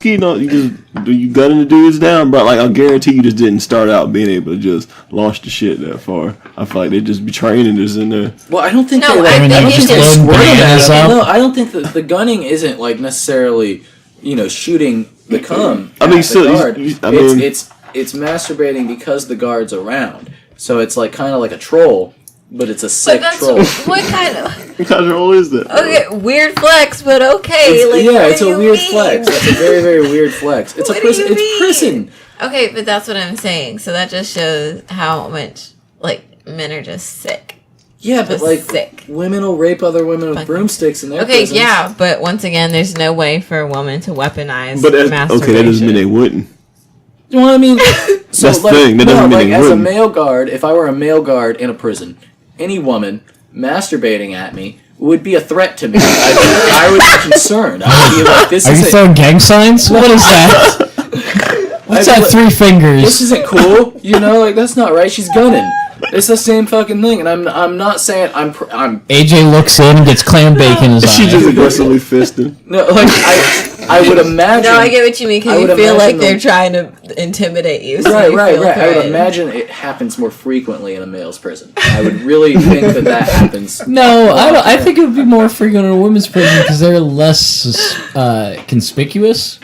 you know, you gunning the dudes down, but like I guarantee you just didn't start out being able to just launch the shit that far. I feel like they just be training just in there. Well, I don't think no, I don't think they just squirt bananas at up. No, I don't think that the gunning isn't like necessarily, you know, shooting the cum. I mean, at still, the guard. it's masturbating because the guard's around. So it's like kind of like a troll, but it's a sick troll. What kind of what kind of role is that? okay, weird flex, but okay. It's a weird flex. That's a very, very weird flex. It's What a do prison. you It's prison. Okay, but that's what I'm saying. So that just shows how much like men are just sick. Yeah, but Just like sick. women will rape other women with broomsticks in their Okay, prisons. yeah, but once again, there's no way for a woman to weaponize But masturbation. okay, that doesn't mean they wouldn't. You know what I mean? So, That's the thing. That doesn't mean like they as a wouldn't. male guard, if I were a male guard in a prison, any woman masturbating at me would be a threat to me. I would be concerned. I would be like, "This Are you isn't. throwing gang signs? What is that? What's I'd be that? like, 3 fingers. This isn't cool." You know, like that's not right. She's gunning. It's the same fucking thing, and I'm not saying I'm AJ looks in and gets clam bake in his She just eye. aggressively fisting. no like I would imagine. No, I get what you mean because I you would feel like imagine they're trying to intimidate you. So Right. you feel I would threatened. imagine it happens more frequently in a male's prison. I would really think that happens. No, I think it would be more frequent in a women's prison because they're less conspicuous.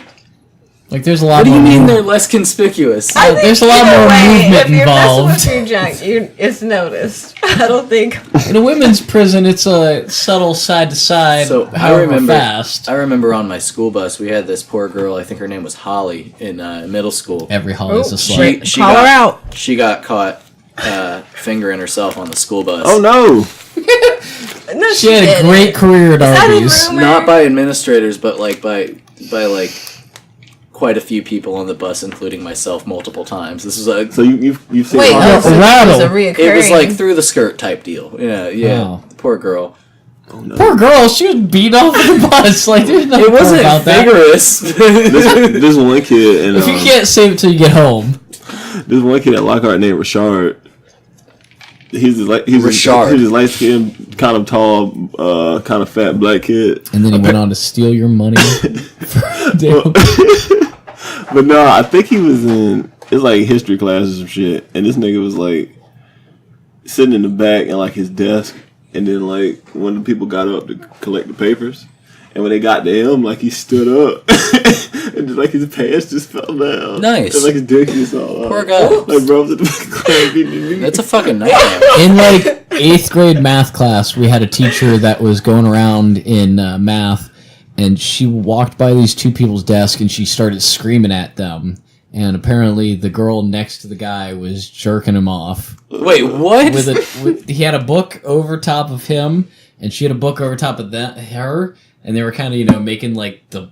Like there's a lot What do more. you mean they're less conspicuous? I think There's a lot either more movement if you're involved. messing with your junk, it's noticed. I don't think. In a women's prison, it's a subtle side to side. So I however remember, fast. I rember on my school bus we had this poor girl. I think her name was Holly in middle school. Every Holly's a slut. Call her out. She got caught fingering herself on the school bus. Oh no! No, She had a great career at that a Arby's. rumor? Not by administrators, but like by like quite a few people on the bus, including myself, multiple times. This was a So you've seen Wait, all no, that? so this rattle. was a reoccurring. it was like through the skirt type deal. Yeah. Oh. Poor girl. Oh, no. Poor girl, she was beat off the bus. Like there's nothing It wasn't about that. vigorous. This one kid and If you can't save it till you get home, this one kid at Lockhart named Rashard. He's Rashard. He's a light skinned, kind of tall, kind of fat black kid. and then he went on to steal your money. But no, I think he was in it's like history class or some shit, and this nigga was like sitting in the back in like his desk, and then like one of the people got up to collect the papers, and when they got to him, like he stood up, and just, like his pants just fell down. Nice. And like his dick just all out. Poor guy. Like bro, was at the class beating me. That's a fucking nightmare. In like 8th grade math class, we had a teacher that was going around in math, and she walked by these 2 people's desk and she started screaming at them. And apparently, the girl next to the guy was jerking him off. Wait, what? He had a book over top of him, and she had a book over top of her, and they were kind of making like the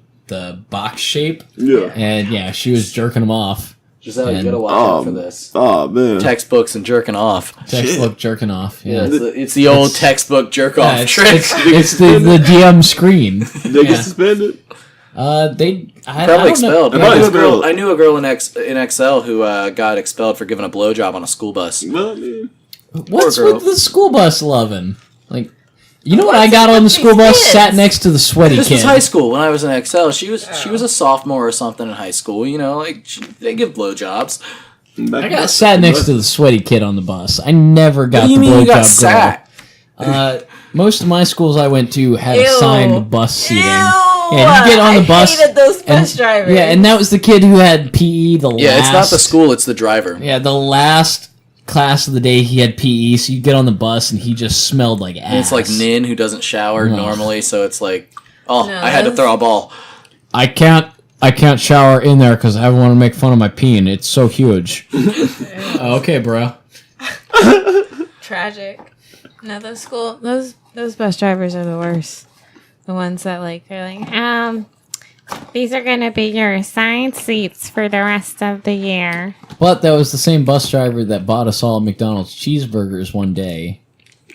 box shape. Yeah. And yeah, she was jerking him off. Giselle, you And- gotta watch out for this. Oh man. Textbooks and jerking off. Textbook jerking off. Yeah, Yeah. it's the old textbook jerk off Yeah, trick. it's the DM screen. They get suspended. I Probably don't know. expelled. I thought expelled. I knew a girl in XL who got expelled for giving a blowjob on a school bus. Well, I mean, What's Poor girl. with the school bus loving? Like, you know what I got on the school bus? kids? Sat next to the sweaty This kid. was high school when I was in XL. She was a sophomore or something in high school. They give blowjobs. I got sat next to the sweaty kid on the bus. I never got What do you the mean you got blowjob sat? girl. Most of my schools I went to had Ew. assigned bus seating. Ew. Yeah, you get on the I bus. hated those and, bus drivers. Yeah, and that was the kid who had PE the last. Yeah, it's not the school, it's the driver. Yeah, the last class of the day he had PE, so you get on the bus and he just smelled like ass. And it's like Nin who doesn't shower Ugh. normally, so it's like, I had to that's- throw a ball. I can't shower in there because I want to make fun of my pee and it's so huge. Okay, bro. Tragic. No, those bus drivers are the worst. The ones that they're like, these are gonna be your assigned seats for the rest of the year. But that was the same bus driver that bought us all McDonald's cheeseburgers one day.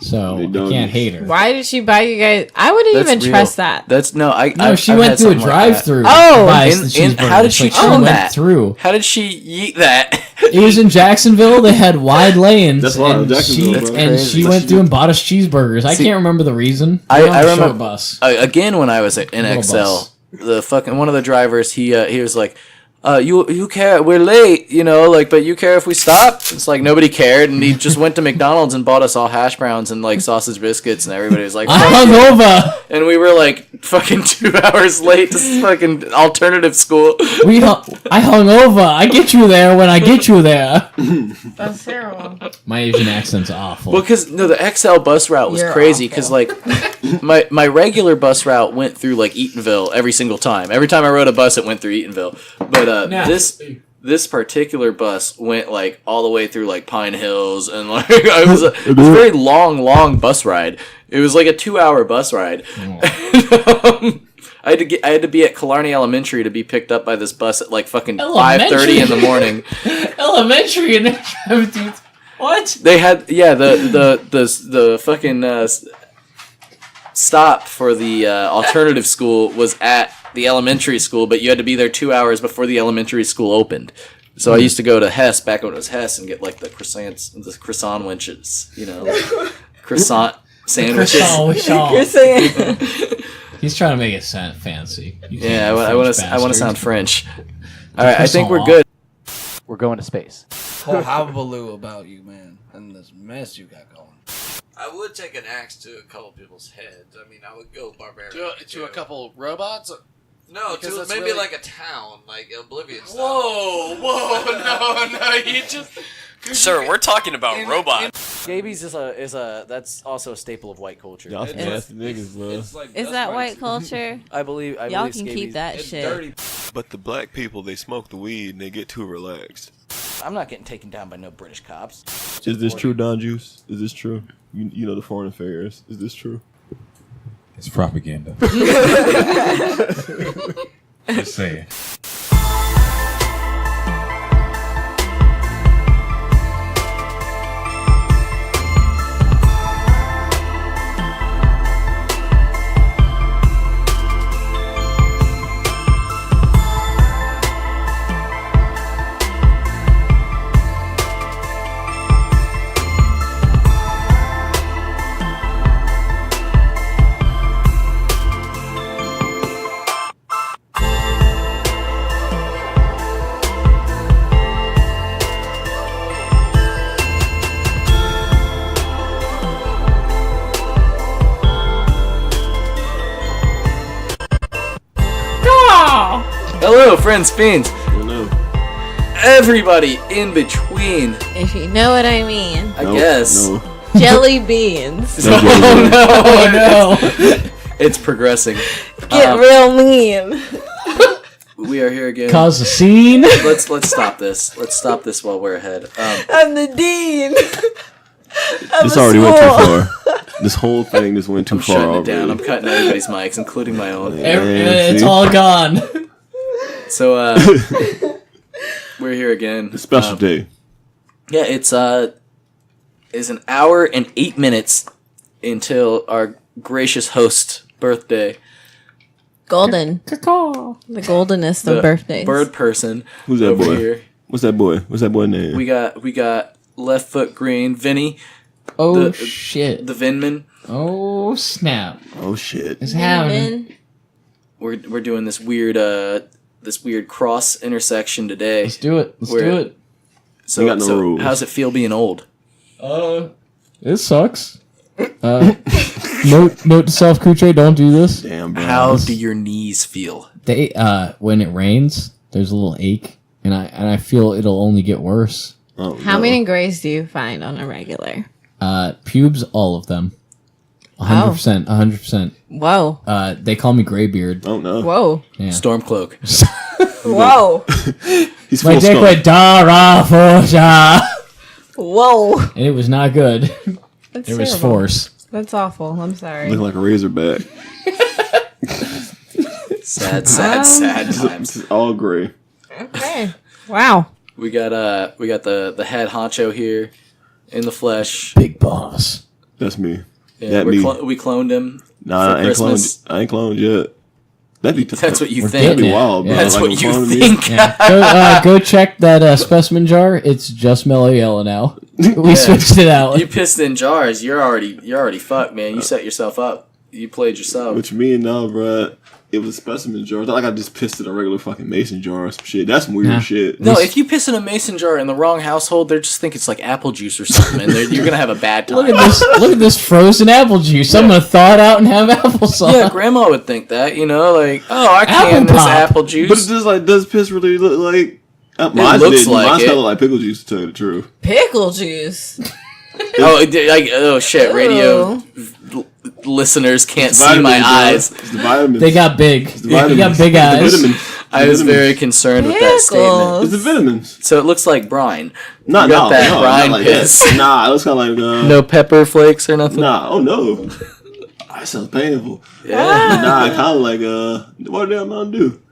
So I can't hate her. Why did she buy you guys? I wouldn't That's even real. trust that. That's No, I've she had went through a something like that. drive-through. Oh! to buy us And- the and how cheeseburgers. did she Like, time went that? through? How did she yeet that? It was in Jacksonville. They had wide lanes. That's why and Jacksonville, bro. and That's she crazy. went through and bought us cheeseburgers. I See, can't remember the reason. I We were on a remember- short bus. Again, when I was in Little XL, bus. one of the drivers, he was like, you care, we're late, but you care if we stop? It's like nobody cared, and he just went to McDonald's and bought us all hash browns and like sausage biscuits, and everybody was like, I'm hungover. and we were like fucking 2 hours late to fucking alternative school. I hung over. I get you there when I get you there. That's terrible. My Asian accent's awful. Well, because the XL bus route was You're crazy, awful. because like my regular bus route went through like Eatonville every single time. Every time I rode a bus, it went through Eatonville, but this particular bus went like all the way through like Pine Hills, and like it was a very long bus ride. It was like a 2-hour bus ride. I had to be at Killarney Elementary to be picked up by this bus at like fucking 5:30 in the morning. Elementary in there. What? They had the fucking stop for the alternative school was at the elementary school, but you had to be there 2 hours before the elementary school opened. So I used to go to Hess back when it was Hess and get like the croissant winches, croissant sandwiches. You're saying He's trying to make it sound fancy. Yeah, I want to sound French. All right, I think we're good. We're going to space. Whole hullabaloo about you, man, and this mess you got going. I would take an axe to a couple people's heads. I mean, I would go barbarian. To a couple robots? No, Because to that's maybe really- like a town, like Oblivion style. Whoa, no, you just... Sir, we're talking about robots. Scabies is a that's also a staple of white culture. Y'all some nasty niggas, bro. It's like is that white culture? I believe Y'all can scabies. keep that It's shit. dirty. But the black people, they smoke the weed and they get too relaxed. I'm not getting taken down by no British cops. Is this true, Don Juice? Is this true? You know the foreign affairs. Is this true? It's propaganda. Just saying. Hello, friends, fiends, Hello. everybody in between. If you know what I mean. I guess. No. Jelly beans. No, Oh no! It's progressing. Get real mean. We are here again. Cause a scene. Let's stop this. Let's stop this while we're ahead. I'm the dean. This already went too far. This whole thing just went too I'm far shutting it already. down. I'm cutting everybody's mics, including my own. It's see? all gone. So we're here again. Special day. Yeah, it's an hour and 8 minutes until our gracious host's birthday. Golden. The goldenest of The birthdays. bird person. Who's that over boy? here. What's that boy? What's that boy name? We got left foot green, Vinny, Oh shit. the Vinman. Oh snap. Oh shit. It's happening. We're doing this weird cross intersection today. Let's do it. Let's We're- do it. So, We got no rules. how's it feel being old? It sucks. Note to self, Kuche, don't do this. Damn, bro. How do your knees feel? They when it rains, there's a little ache, and I feel it'll only get worse. Oh, How no. many grays do you find on a regular? Pubes, all of them. 100%. 100%. Whoa. They call me Graybeard. Oh no. Whoa. Yeah. Stormcloak. Whoa. He's My full dick skull. went Dara Forja, Whoa. and it was not good. That's It was terrible. force. That's awful. I'm sorry. Looking like a razorback. Sad times. It's all gray. Okay. Wow. We got the head honcho here in the flesh. Big boss. That's me. Yeah, That we me. we cloned him. Nah, for I ain't Christmas. cloned. I ain't cloned yet. That'd be That's what you We're think. That'd be getting it. wild, bro. Yeah. That's Like, what I'm you cloning me. think. Go check that specimen jar. It's just Mellow Yellow now. We switched it out. You pissed in jars. You're already fucked, man. You set yourself up. You played yourself. What you mean, no, bro? it was specimen jars. Not like I just pissed in a regular fucking mason jar or some shit. That's some weird shit. No, if you piss in a mason jar in the wrong household, they just think it's like apple juice or something, and you're gonna have a bad time. Look at this! Look at this frozen apple juice. I'm gonna thaw it out and have applesauce. Yeah, Grandma would think that. Like, oh, I canned this apple juice. But it's just like, does piss really look like? Mine looks like Mine it. smell like pickle juice, to tell you the truth. Pickle juice. Oh shit! Radio listeners can't see my eyes. It's the vitamins. They got big. It's the You vitamins. got big It's the eyes. vitamins. I was very concerned with that statement. It's the vitamins. So it looks like brine. Nah, You got that brine not like piss. that. Nah, it looks kind of like No pepper flakes or nothing. Nah, oh no, that sounds painful. Yeah. Nah, kind of like what the hell Mountain Dew?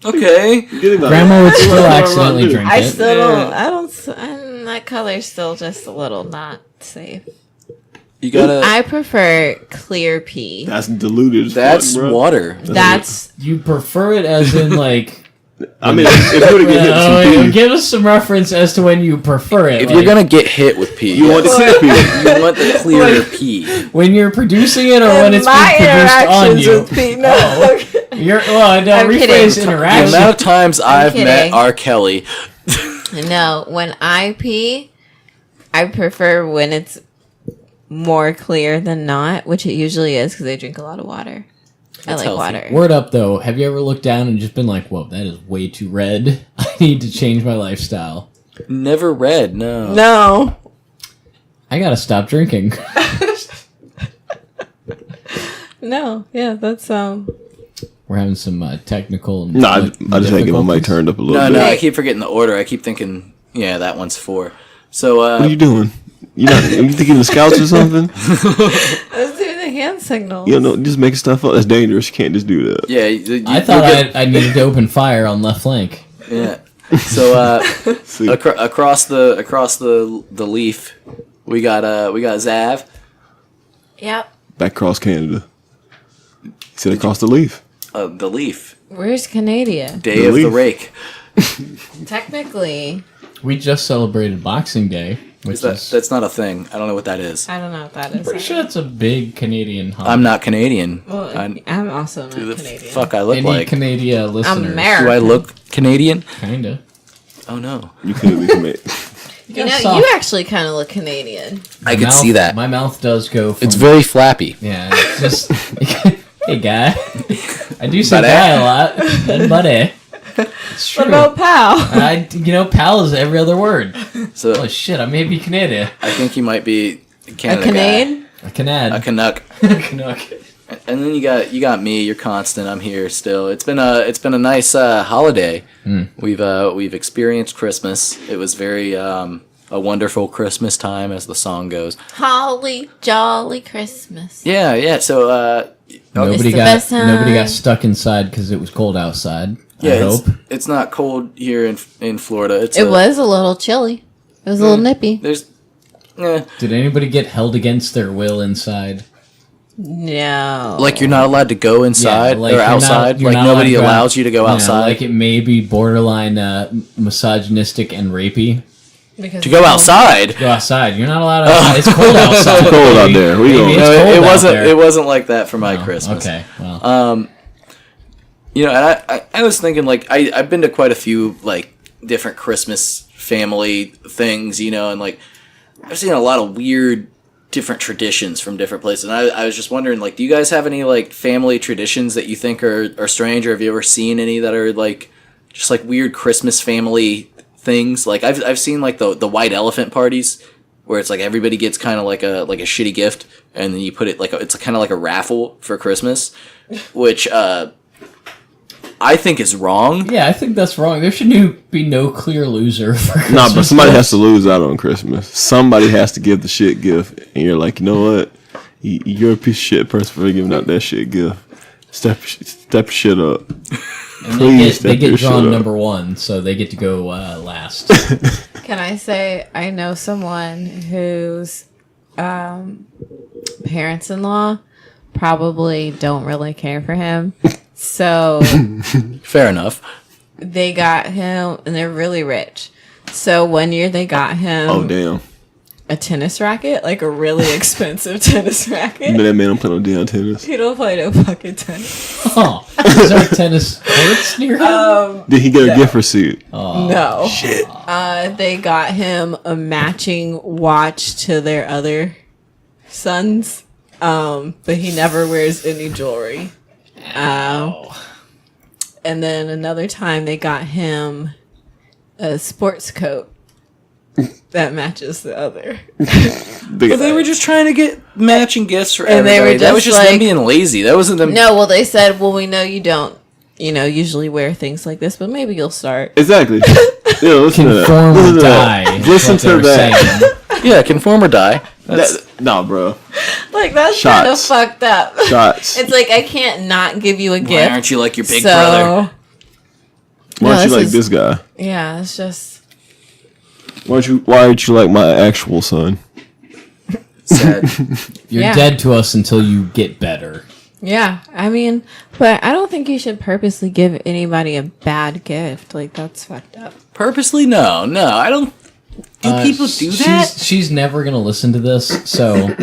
Okay. Grandma would still accidentally drink I it. still don't. That color's still just a little not safe. You gotta. I prefer clear pee. That's diluted. As That's fuck, bro. water. That's You prefer it as in like. I mean, if you were to get hit with some pee, give us some reference as to when you prefer it. If like, you're gonna get hit with pee, you want the clear pee. you want the clear pee. when you're producing it or when it's being produced on you. with pee. No, Oh. You're no I'm rephrase kidding. The interaction. amount of times I've met kidding. R. Kelly. no. When I pee, I prefer when it's more clear than not, which it usually is because I drink a lot of water. I like healthy. water. Word up though, have you ever looked down and just been like, "Whoa, that is way too red. I need to change my lifestyle. Never read. No. No. I gotta stop drinking." No. Yeah, that's We're having some technical. Nah, I just had to get my mic turned up a little No, bit. no. I keep forgetting the order. I keep thinking, yeah, that one's 4. So, What are you doing? You thinking the scouts or something? Let's do the hand signals. You know, just making stuff up. That's dangerous. You can't just do that. yeah, I thought I needed to open fire on left flank. Yeah. So See, across the leaf, we got Zav. Yep. back across Canada. He said across the leaf. The leaf. Where's Canada? Day The of the leaf. rake. Technically, We just celebrated Boxing Day, which is That's not a thing. I don't know what that is. I don't know what that is. pretty sure that's a big Canadian holiday. I'm not Canadian. Well, I, I'm also not who the Canadian. fuck I look Any like? Canadian listeners? American. Do I look Canadian? Kinda. Oh no. You could be commit. You know, you actually kind of look Canadian. I could see that. My mouth does go. From, It's very flappy. Yeah, it's just. Hey, guy. I do say Buddy. guy a lot. And buddy. It's true. What about pal? Pal is every other word. So Oh shit, I may be Canadian. I think you might be a A Canada Canadian? A Canad. guy. A Canuck. Canuck. And then you got me. You're constant. I'm here still. It's been a nice holiday. We've experienced Christmas. It was very a wonderful Christmas time, as the song goes. Holly jolly Christmas. Yeah. So Nobody the got best time. nobody got stuck inside because it was cold outside. yeah, I it's, hope. it's not cold here in Florida. It was a little chilly. It was a little nippy. There's. Did anybody get held against their will inside? No. Like you're not allowed to go inside like or you're not- outside. you're Like not nobody allowed to go allows you to go Yeah, outside. like it may be borderline misogynistic and rapey. Because to go outside. Go outside. You're not allowed outside. It's cold outside. It's cold out baby. there. We Baby, going. it's No, cold it out wasn't. there. It wasn't like that for my Oh, Christmas. Okay. Well. And I was thinking like I've been to quite a few like different Christmas family things, and like I've seen a lot of weird different traditions from different places. And I was just wondering, like, do you guys have any like family traditions that you think are strange, or have you ever seen any that are like just like weird Christmas family things? Like I've seen like the white elephant parties where it's like everybody gets kind of like a shitty gift, and then you put it it's kind of like a raffle for Christmas, which I think is wrong. Yeah, I think that's wrong. There should be no clear loser for Christmas. Nah, but somebody has to lose out on Christmas. Somebody has to give the shit gift, and you're like, you know what? You're a piece of shit person for giving out that shit gift. Step your shit up. And Please they step your get drawn shit up. number one, so they get to go last. Can I say I know someone whose parents-in-law probably don't really care for him. So Fair enough. they got him, and they're really rich. So one year they got him Oh damn! a tennis racket, like a really expensive tennis racket. But that man don't play no damn tennis. He don't play no fucking tennis. Oh, is there tennis courts near him? Did he get a gift receipt? No. Shit. They got him a matching watch to their other sons, but he never wears any jewelry. And then another time they got him a sports coat that matches the other. Well, they were just trying to get matching gifts for And they everybody. were That was just just them like- being lazy. That wasn't them. No, well, they said, well, we know you don't, usually wear things like this, but maybe you'll start. Exactly. Yeah, listen to that. Conform Listen or to die. that. is Listen what they to were that. saying. Yeah, conform or die. That's, Nah, bro. Like, that's kind of Shots. fucked up. Shots. It's like, I can't not give you a why gift. aren't you like your big so, brother? Why No, aren't you this like is- this guy? Yeah, it's just... Why aren't you like my actual son? Sad. You're Yeah. dead to us until you get better. Yeah, I mean, but I don't think you should purposely give anybody a bad gift. Like, that's fucked up. Purposely? No, I don't. Do people do that? She's never gonna listen to this, so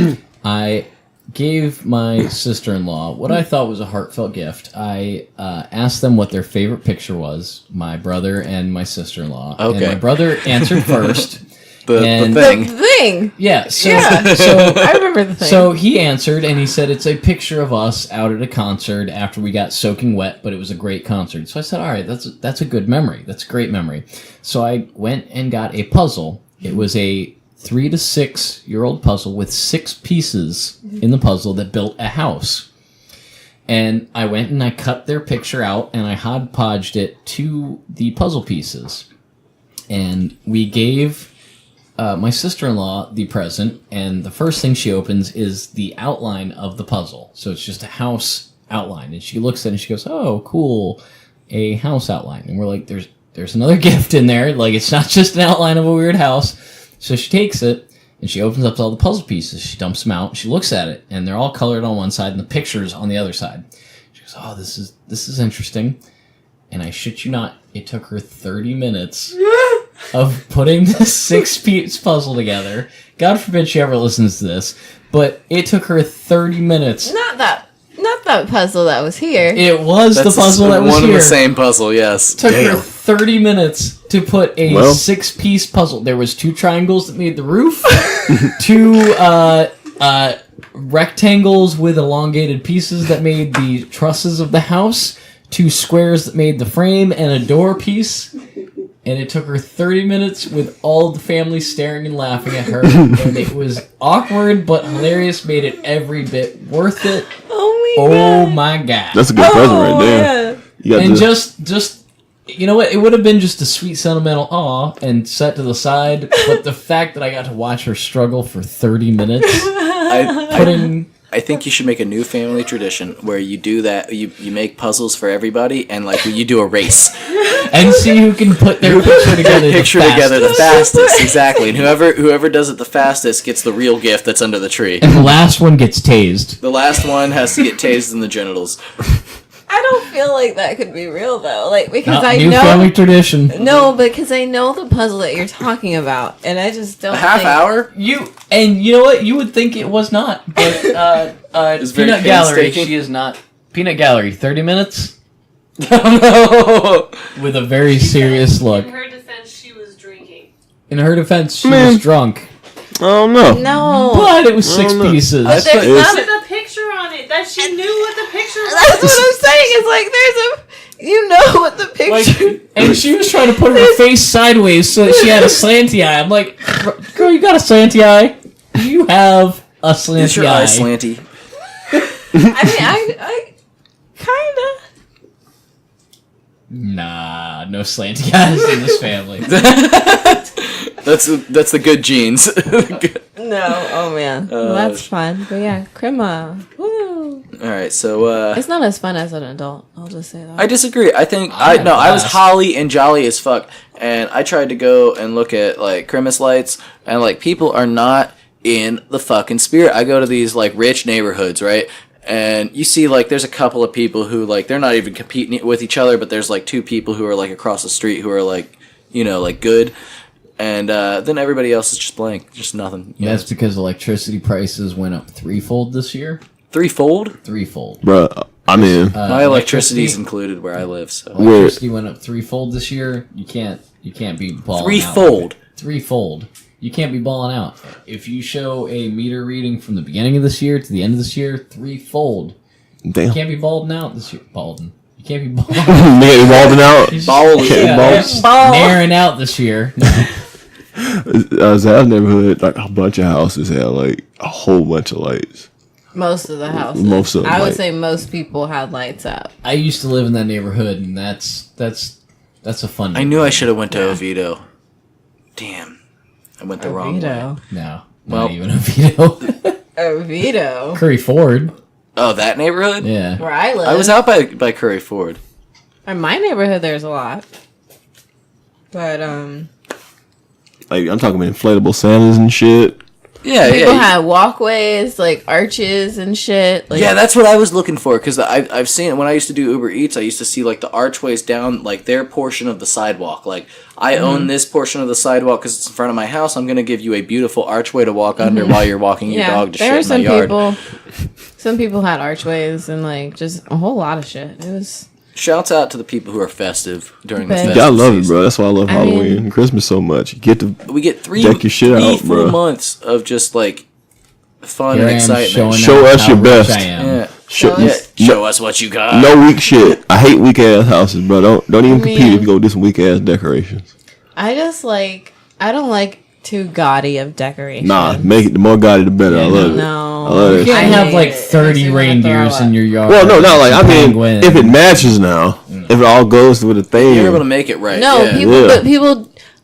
I gave my sister-in-law what I thought was a heartfelt gift. I asked them what their favorite picture was, my brother and my sister-in-law. Okay. And my brother answered first. The and- thing. The thing! Yeah, so, Yeah. so I remember the thing. So he answered, and he said it's a picture of us out at a concert after we got soaking wet, but it was a great concert. So I said, all right, that's a good memory. That's a great memory. So I went and got a puzzle. It was a 3 to 6 year old puzzle with 6 pieces in the puzzle that built a house. And I went and I cut their picture out and I hodgepodged it to the puzzle pieces. And we gave my sister-in-law the present, and the first thing she opens is the outline of the puzzle. So it's just a house outline, and she looks at it and she goes, "Oh, cool, a house outline." And we're like, "There's another gift in there. Like, it's not just an outline of a weird house." So she takes it and she opens up all the puzzle pieces. She dumps them out. She looks at it, and they're all colored on one side, and the pictures on the other side. She goes, "Oh, this is interesting." And I shit you not, it took her 30 minutes of putting this 6-piece puzzle together. God forbid she ever listens to this, but it took her 30 minutes. Not that puzzle that was here. It was That's the puzzle that was one here. and the same puzzle. Yes. It took her 30 minutes to put a Well. 6-piece puzzle. There was 2 triangles that made the roof, 2 rectangles with elongated pieces that made the trusses of the house, 2 squares that made the frame, and a door piece. And it took her 30 minutes with all the family staring and laughing at her. And it was awkward but hilarious, made it every bit worth it. Oh My god. That's a good present right there. yeah. You got And the, just you know what? It would have been just a sweet sentimental aw and set to the side. But the fact that I got to watch her struggle for 30 minutes putting... I think you should make a new family tradition where you do that. You make puzzles for everybody, and like you do a race. and see who can put their picture together The fastest, exactly. And whoever does it the fastest gets the real gift that's under the tree. And the last one gets tased. The last one has to get tased in the genitals. I don't feel like that could be real, though. Like, because Not I new know... family tradition. No, because I know the puzzle that you're talking about, and I just don't A half think... hour? You know what? You would think it was not, but It's very Peanut Gallery. painstaking. She is not. Peanut Gallery. 30 minutes No. with a very serious look. In her defense, she was drinking. In her defense, she Man. was drunk, I don't know. No. but it was 6 don't know. pieces. There's It's- not With a picture on it that she knew what the picture was. That's what I'm saying. It's like there's a... You know what the picture... And she was trying to put her face sideways so that she had a slanty eye. I'm like, girl, you got a slanty eye. You have a slanty Is your eye. eye slanty? I mean, I kind of... Nah, no slanty eyes in this family. That's the good genes. No. Oh, man. Well, that's fun. But yeah, Crema. Woo. All right, so It's not as fun as an adult. I'll just say that. I disagree. I think I had a I was blast. holly and jolly as fuck, and I tried to go and look at like Christmas lights, and like people are not in the fucking spirit. I go to these like rich neighborhoods, right? And you see like there's a couple of people who like they're not even competing with each other, but there's like 2 people who are like across the street who are like, you know, like good. And then everybody else is just blank, just nothing. Yeah, that's because electricity prices went up threefold this year. Threefold? Threefold. Bro, I mean, My electricity's included where I live, so electricity went up threefold this year. You can't be balling out. Threefold. You can't be balling out. If you show a meter reading from the beginning of this year to the end of this year, threefold. damn. You can't be balding out this year. Balding. You can't be balding. Nigga evolving out. Narrowing out this year. Zal's neighborhood, like a bunch of houses had like a whole bunch of lights. Most of the houses. Most of them, I would like- say most people had lights up. I used to live in that neighborhood, and that's a fun. I knew I should have went to Oviedo. Damn. I went the wrong way. Oviedo. No, Well- not even Oviedo. Oviedo. Curry Ford. Oh, that neighborhood? Yeah. Where I live. I was out by Curry Ford. In my neighborhood, there's a lot. But, Like I'm talking about inflatable Santas and shit. Yeah, people yeah. had walkways, like arches and shit. Like, Yeah, that's what I was looking for, because I've seen it when I used to do Uber Eats. I used to see like the archways down like their portion of the sidewalk. Like I own this portion of the sidewalk because it's in front of my house. I'm gonna give you a beautiful archway to walk under while you're walking your dog to there shit were in my some yard. some people had archways and like just a whole lot of shit. It was Shouts out to the people who are festive during the Okay. festive Yeah, I love it, season. bro. That's why I love I Halloween mean- and Christmas so much. You get to We get three Deck your shit out, full bro. months of just like fun Here and I am excitement. Show out us how your rich best. I am. Yeah. show, Yeah, show us what you got. no weak shit. I hate weak ass houses, bro. Don't even compete mean- if you go do some weak ass decorations. I don't like too gaudy of decorations. Nah, make it the more gaudy the better. I love it. No. I love You that can't shit. have hate like it. It makes 30 me wanna reindeers throw in up. your yard. Well, no, not like I mean, Penguin. if it matches now, if it all goes with a theme. You're able to make it right. No, yeah.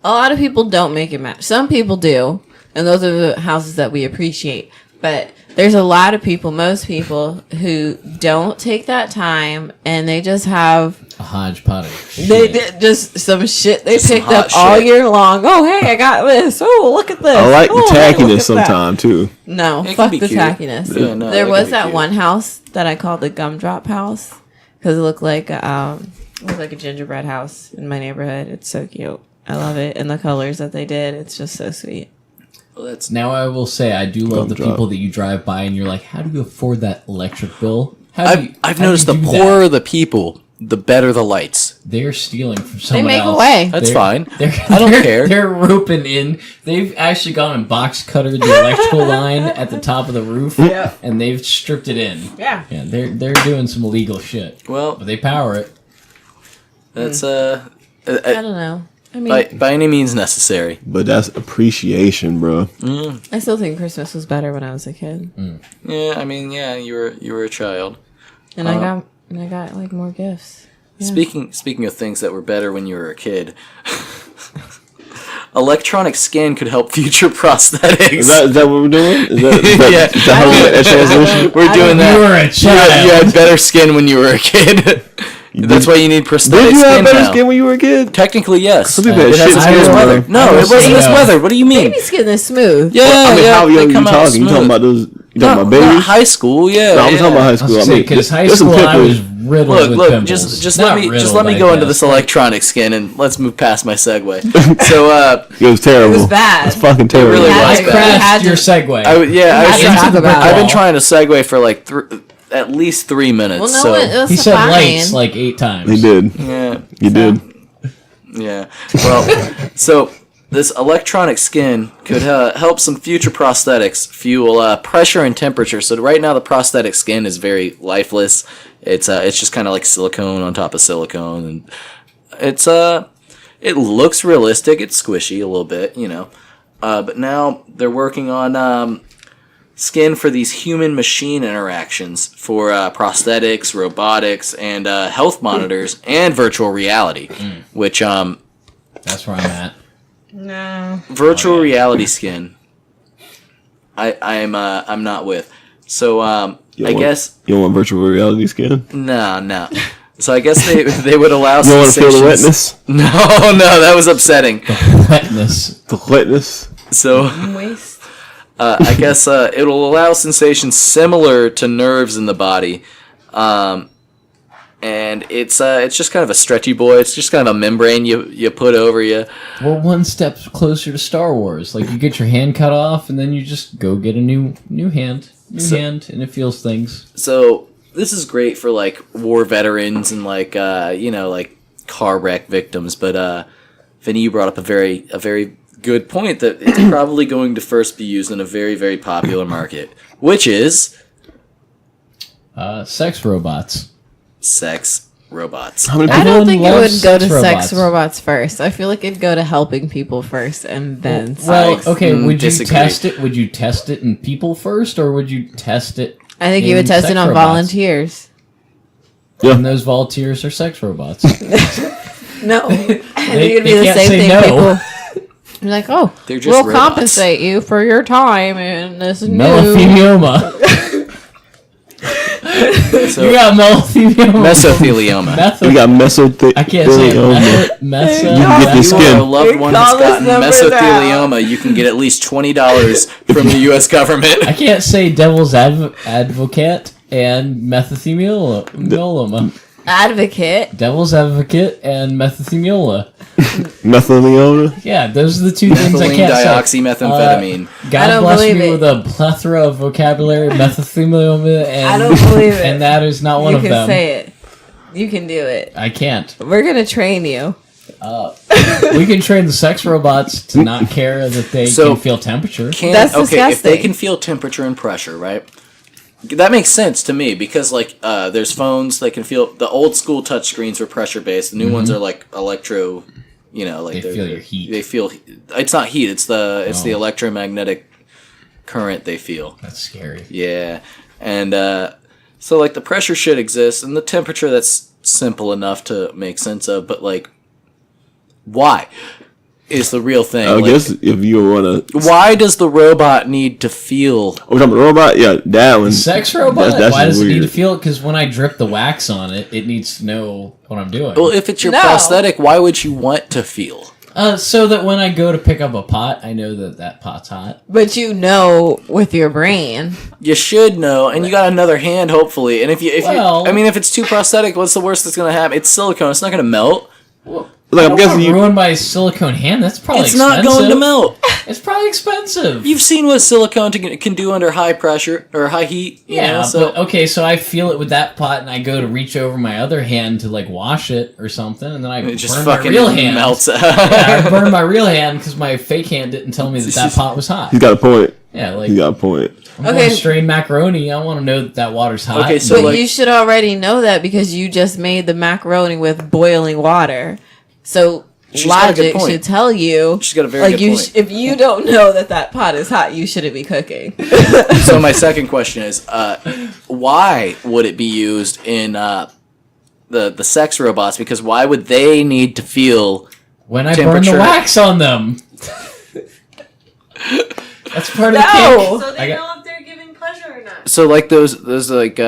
a lot of people don't make it match. Some people do, and those are the houses that we appreciate. But there's a lot of people, most people, who don't take that time, and they just have a hodgepodge. of they shit. did just some shit they Just some picked hot up all shit. year long. Oh, hey, I got this. Oh, look at this. I like the Oh, hey, look tackiness at that. sometimes too. No, It can fuck be the cute. tackiness. Yeah, no, There that was can be that cute. one house that I called the gumdrop house because it looked like it was like a gingerbread house in my neighborhood. It's so cute. I love it, and the colors that they did. It's just so sweet. Well, that's Now I will say I do love the Gumdrop. people that you drive by and you're like, how do you afford that electric bill? How do you, I've how do noticed you the do poorer that? the people, the better the lights. They're stealing from someone make else. away. That's They're- fine. I I don't care. They're roping in. They've actually gone and box cuttered the electrical line at the top of the roof, Yeah. and they've stripped it in. Yeah. Yeah, they're doing some illegal shit, Well, but they power it. that's I don't know. I mean, by any means necessary. But that's appreciation, bro. I still think Christmas was better when I was a kid, Yeah, I mean, yeah, you were a child. and I got like more gifts. Yeah. Speaking of things that were better when you were a kid, electronic skin could help future prosthetics. Is that what we're doing? Is that, Yeah. is that how we get that transition? We're doing that. You were a You child. had better skin when you were a kid. That's why you need prosthetic Did you skin have better now. skin when you were a kid? Technically, yes. Some people had It has shit its skin, own bro. weather. No, I it will wasn't say as no. weathered. What do you mean? Baby skin is smooth. Yeah, I mean, yeah. how young they you come out talking? You talking smooth. about those? You talking about Not babies? high school, yeah. No, I'm yeah. talking about high I school. was I mean, because high there's some school I pimples. was riddled with Look, pimples. just Not let me riddled, go I into guess. this electronic skin and let's move past my segue. So, It was terrible. It was bad. It's fucking terrible. really had was to- bad. had Crashed to- your segue. I had to talk about I've it. been trying to segue for like at least 3 minutes. Well, no, so it was He said fine. lights like 8 times. He did. yeah, You did. yeah. Well, so this electronic skin could help some future prosthetics fuel pressure and temperature. So right now the prosthetic skin is very lifeless. It's just kind of like silicone on top of silicone, and it's it looks realistic. It's squishy a little bit, you know. But now they're working on skin for these human-machine interactions for prosthetics, robotics, and health monitors and virtual reality, which That's where I'm at. No. virtual reality skin. I'm not with. So You I don't want- guess You don't want virtual reality skin? no. So I guess they would allow You don't want to feel the sensations. wetness? No, that was upsetting. Wetness. The wetness? So Waste. I guess it'll allow sensations similar to nerves in the body, and it's just kind of a stretchy boy. It's just kind of a membrane you put over you. We're one step closer to Star Wars. Like, you get your hand cut off, and then you just go get a new hand, and it feels things. So this is great for like war veterans and like like car wreck victims. But Vinny, you brought up a very good point that it's probably going to first be used in a very, very popular market, which is sex robots. Sex robots. I don't think it would go to robots. sex robots first. I feel like it'd go to helping people first and then Well, sex. okay, would disagree. you test it? Would you test it in people first, or would you test it? I think you in would test sex it on robots? volunteers. Yeah. And those volunteers are sex robots. No. I think They it'd be the can't same say thing. no. People you're like, oh, They're just we'll robots. compensate you for your time in this new... Mesothelioma. So, You got mesothelioma. mesothelioma. We got I can't say it. You If can get the you are a skin. loved one who's Call this gotten number mesothelioma, you can get at least $20 from the U.S. government. I can't say devil's advocate and mesothelioma. Advocate. Devil's advocate and mesothelioma. Mesothelioma. Yeah, those are the two things I Methylene can't say. dioxymethamphetamine. I God don't bless believe me it. with a plethora of vocabulary, mesothelioma, and I don't believe it. and that is not one You of can them. say it. You can do it. I can't. We're going to train you. We can train the sex robots to not care that they So- can feel temperature. That's If they disgusting. can feel temperature and pressure, right? That makes sense to me because like there's phones they can feel. The old school touch screens were pressure based. The new ones are like electro. Like They feel your heat. They feel. It's not heat. It's the electromagnetic current they feel. That's scary. Yeah, and so like the pressure should exist, and the temperature that's simple enough to make sense of. But like, why is the real thing? I Like, guess if you want to. why does the robot need to feel? Oh, we're talking about robot? Yeah, that one. Sex robot? That's Why does it need weird. to feel it? Because when I drip the wax on it, it needs to know what I'm doing. Well, if it's your No. prosthetic, why would you want to feel? So that when I go to pick up a pot, I know that pot's hot. But you know with your brain. You should know, and you got another hand, hopefully. And if Well- if it's too prosthetic, what's the worst that's gonna happen? It's silicone. It's not gonna melt. Like, I'm I guessing don't you. ruin my silicone hand. That's probably It's expensive. not going to melt. It's probably expensive. You've seen what silicone can do under high pressure or high heat. You Yeah, know, so but okay, so I feel it with that pot, and I go to reach over my other hand to like wash it or something, and then I it just burn my fucking real hand. melts. Yeah, I burned my real hand because my fake hand didn't tell me that pot was hot. He's got a point. Yeah, like He's got a point. I'm going to strain macaroni. I want to know that water's hot. Okay, so But like- you should already know that because you just made the macaroni with boiling water. So She's got a good logic point. should tell you. She's got a very like good you, point. if you don't know that pot is hot, you shouldn't be cooking. So my second question is, why would it be used in the sex robots? Because why would they need to feel? when I burn temperature. the wax on them. That's part of the No. cake. So I they got- know if they're giving pleasure or not. So like those like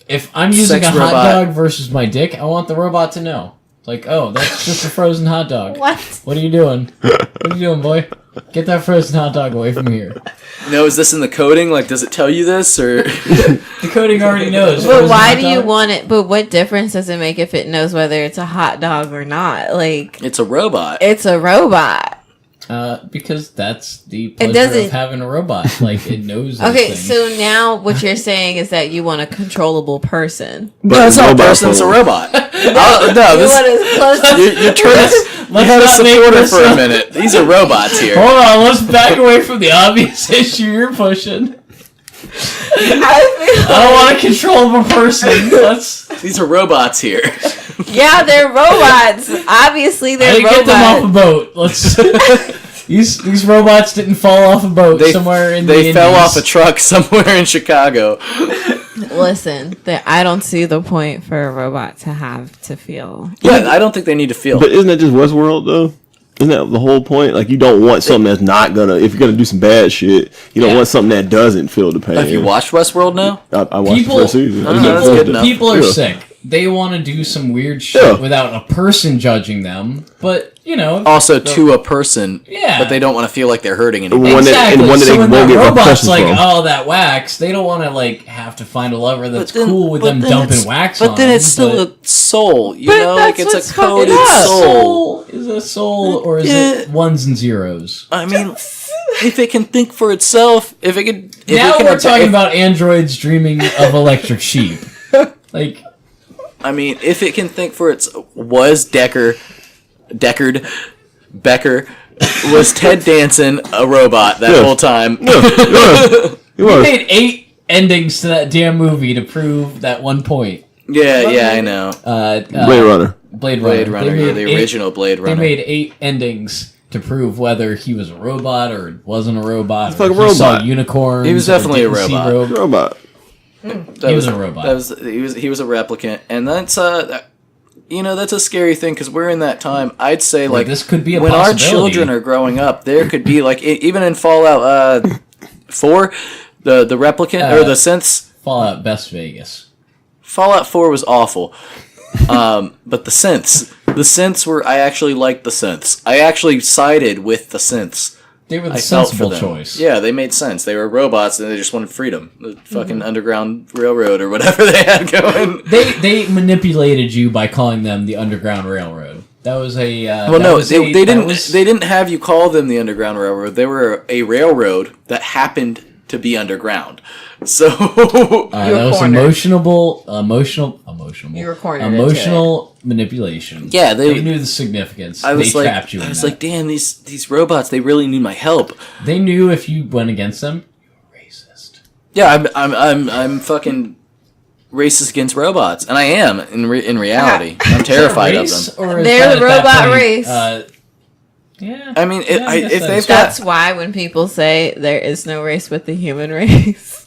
If I'm using Sex a hot robot. dog versus my dick, I want the robot to know. Like, oh, that's just a frozen hot dog. What? What are you doing? What are you doing, boy? Get that frozen hot dog away from here. no, is this in the coding? Like, does it tell you this or? The coding already knows. But frozen why hot do you dog. want it? But what difference does it make if it knows whether it's a hot dog or not? Like, It's a robot. it's a robot. Because that's the It pleasure doesn't- of having a robot. Like, it knows those Okay, things. so now what you're saying is that you want a controllable person. No, it's not a robot person. It's a phone. robot. no, You this, want as close to you're trying to. You Let's had a not make supporter this for a up. minute. These are robots here. Hold on, let's back away from the obvious issue you're pushing. I don't want a controllable person. Let's. These are robots here. Yeah, they're robots. Obviously, I they're didn't get them off a robots. boat. Let's. These robots didn't fall off a boat somewhere in the They fell Indies. off a truck somewhere in Chicago. Listen, I don't see the point for a robot to have to feel. Yeah, I don't think they need to feel. But isn't that just Westworld though? Isn't that the whole point? Like, you don't want something that's not gonna. If you're gonna do some bad shit, you don't Yeah. want something that doesn't feel the pain. Have you watched Westworld now? I watched People- the first season. I Oh, didn't that's know good that. enough. People are Yeah. sick. they want to do some weird shit without a person judging them, but also to a person, but they don't want to feel like they're hurting anyone. Exactly. When So when won't the get robot's repercussions like, from. oh, that wax, they don't want to like have to find a lover that's cool with them dumping wax on But then them, it's still a soul, you know? that's Like, it's what's a coded fucking up. soul. Is it a soul or is it ones and zeros? I mean, if it can think for itself, if it can... If Now it can we're talking about androids dreaming of electric sheep. Like, I mean, if it can think for its... Was Becker, was Ted Danson a robot that whole time? You we are. made 8 endings to that damn movie to prove that one point. Yeah, I know. Blade Runner. Blade Runner. Blade Runner, They made the original Blade Runner. They made 8 endings to prove whether he was a robot or wasn't a robot. He's like a or he saw robot. unicorns. He was or definitely a didn't see robot. Robot. He was a robot. He was a replicant, and that's that's a scary thing because we're in that time. I'd say like this could be a when our possibility. children are growing up, there could be like even in Fallout 4, the replicant or the synths. Fallout Best Vegas. Fallout 4 was awful, but the synths were. I actually liked the synths. I actually sided with the synths. They were the I felt for sensible them. choice. Yeah, they made sense. They were robots and they just wanted freedom. The fucking Underground Railroad or whatever they had going. They manipulated you by calling them the Underground Railroad. That was a they didn't have you call them the Underground Railroad. They were a railroad that happened to be underground. So that was emotional. You were cornered Emotional manipulation. Yeah, they knew the significance. They trapped you in I was that. like, damn, these robots, they really need my help. They knew if you went against them, you were racist. Yeah, I'm fucking racist against robots, and I am in reality. I'm terrified of them. They're the robot race. Yeah. I mean, if they've got That's why when people say there is no race with the human race.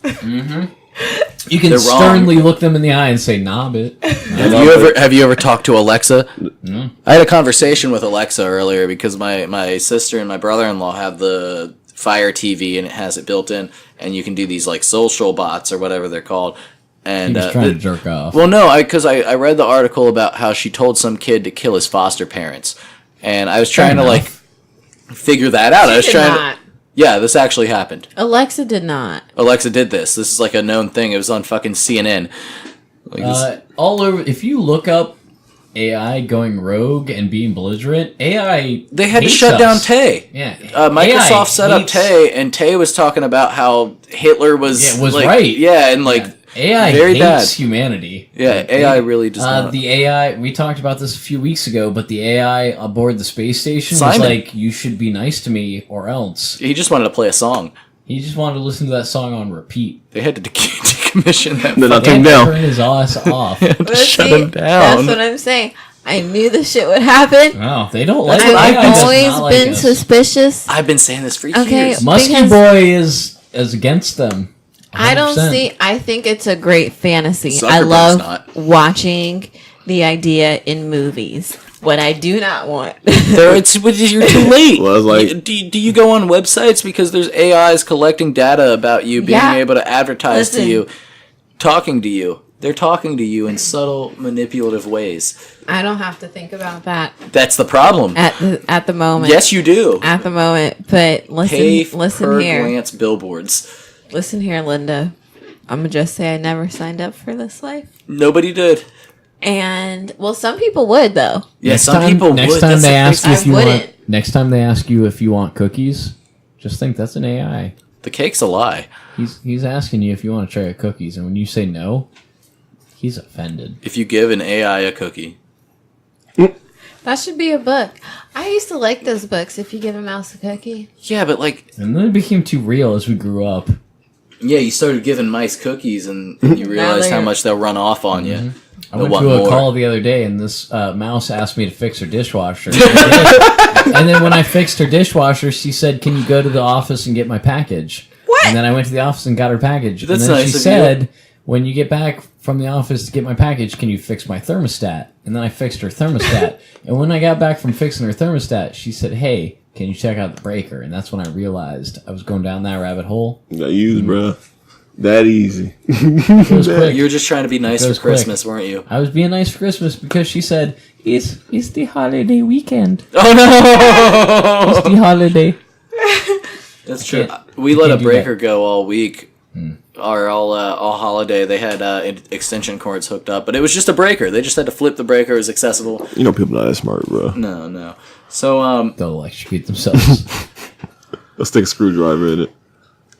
You can They're sternly look them in the eye and say, "Nah, bit." Have you ever talked to Alexa? No. I had a conversation with Alexa earlier because my sister and my brother-in-law have the Fire TV and it has it built in, and you can do these like social bots or whatever they're called. And He was trying to jerk off. Well, no, because I read the article about how she told some kid to kill his foster parents, and I was trying to like figure that out. I was trying to. Yeah, this actually happened. Alexa did not. Alexa did this. This is like a known thing. It was on fucking CNN. Like all over. If you look up AI going rogue and being belligerent, AI they had to hates shut down us. Tay. Yeah, Microsoft AI set up hates- Tay, and Tay was talking about how Hitler was like, right. Yeah, and like AI very hates bad. humanity. Yeah, AI really does not. The AI, we talked about this a few weeks ago, but the AI aboard the space station Simon. was like, "You should be nice to me, or else." He just wanted to play a song. He just wanted to listen to that song on repeat. They had to decommission that. Then I They took him had to down. turn his ass off. But shut see, him down. That's what I'm saying. I knew this shit would happen. Wow, they don't like That's it. what I've AI does always not like been us. suspicious. I've been saying this for Okay. years. Musky because- Boy is against them. I don't 100%. see. I think it's a great fantasy. I Zuckerberg's love not. watching the idea in movies. What I do not want. You're too late. Well, it's like- do you go on websites because there's AIs collecting data about you, being Yeah. able to advertise Listen. to you, talking to you. They're talking to you in subtle, manipulative ways. I don't have to think about that That's the problem. at the moment. Yes, you do. At the moment, but Pay listen per here. glance billboards. Listen here, Linda. I'm gonna just say I never signed up for this life. Nobody did. And well, some people would though. Yeah, some people Next would. time That's they the ask you crazy- if you I want. wouldn't. Next time they ask you if you want cookies, just think that's an AI. The cake's a lie. He's asking you if you want a tray of cookies, and when you say no, he's offended. If you give an AI a cookie. That should be a book. I used to like those books. If you give a mouse a cookie. Yeah, but like, And then it became too real as we grew up. yeah, you started giving mice cookies and you realize how they're- much they'll run off on you. I They'll went to want a more. call the other day, and this mouse asked me to fix her dishwasher. I did. And then when I fixed her dishwasher, she said, "Can you go to the office and get my package?" What? And then I went to the office and got her package. That's and then nice she of said, "When you get back from the office to get my package, can you fix my thermostat?" And then I fixed her thermostat. And when I got back from fixing her thermostat, she said, "Hey, can you check out the breaker?" And that's when I realized I was going down that rabbit hole. You got used, bruh. That easy. It was quick. You were just trying to be nice It for was quick. Christmas, weren't you? I was being nice for Christmas because she said, it's the holiday weekend. Oh no! It's the holiday. That's true. can't- We you let a can't do breaker that. go all week. Or all holiday. They had extension cords hooked up, but it was just a breaker. They just had to flip the breaker. It was accessible. You know people not that smart, bro. No. So They'll electrocute themselves. Let's stick a screwdriver in it.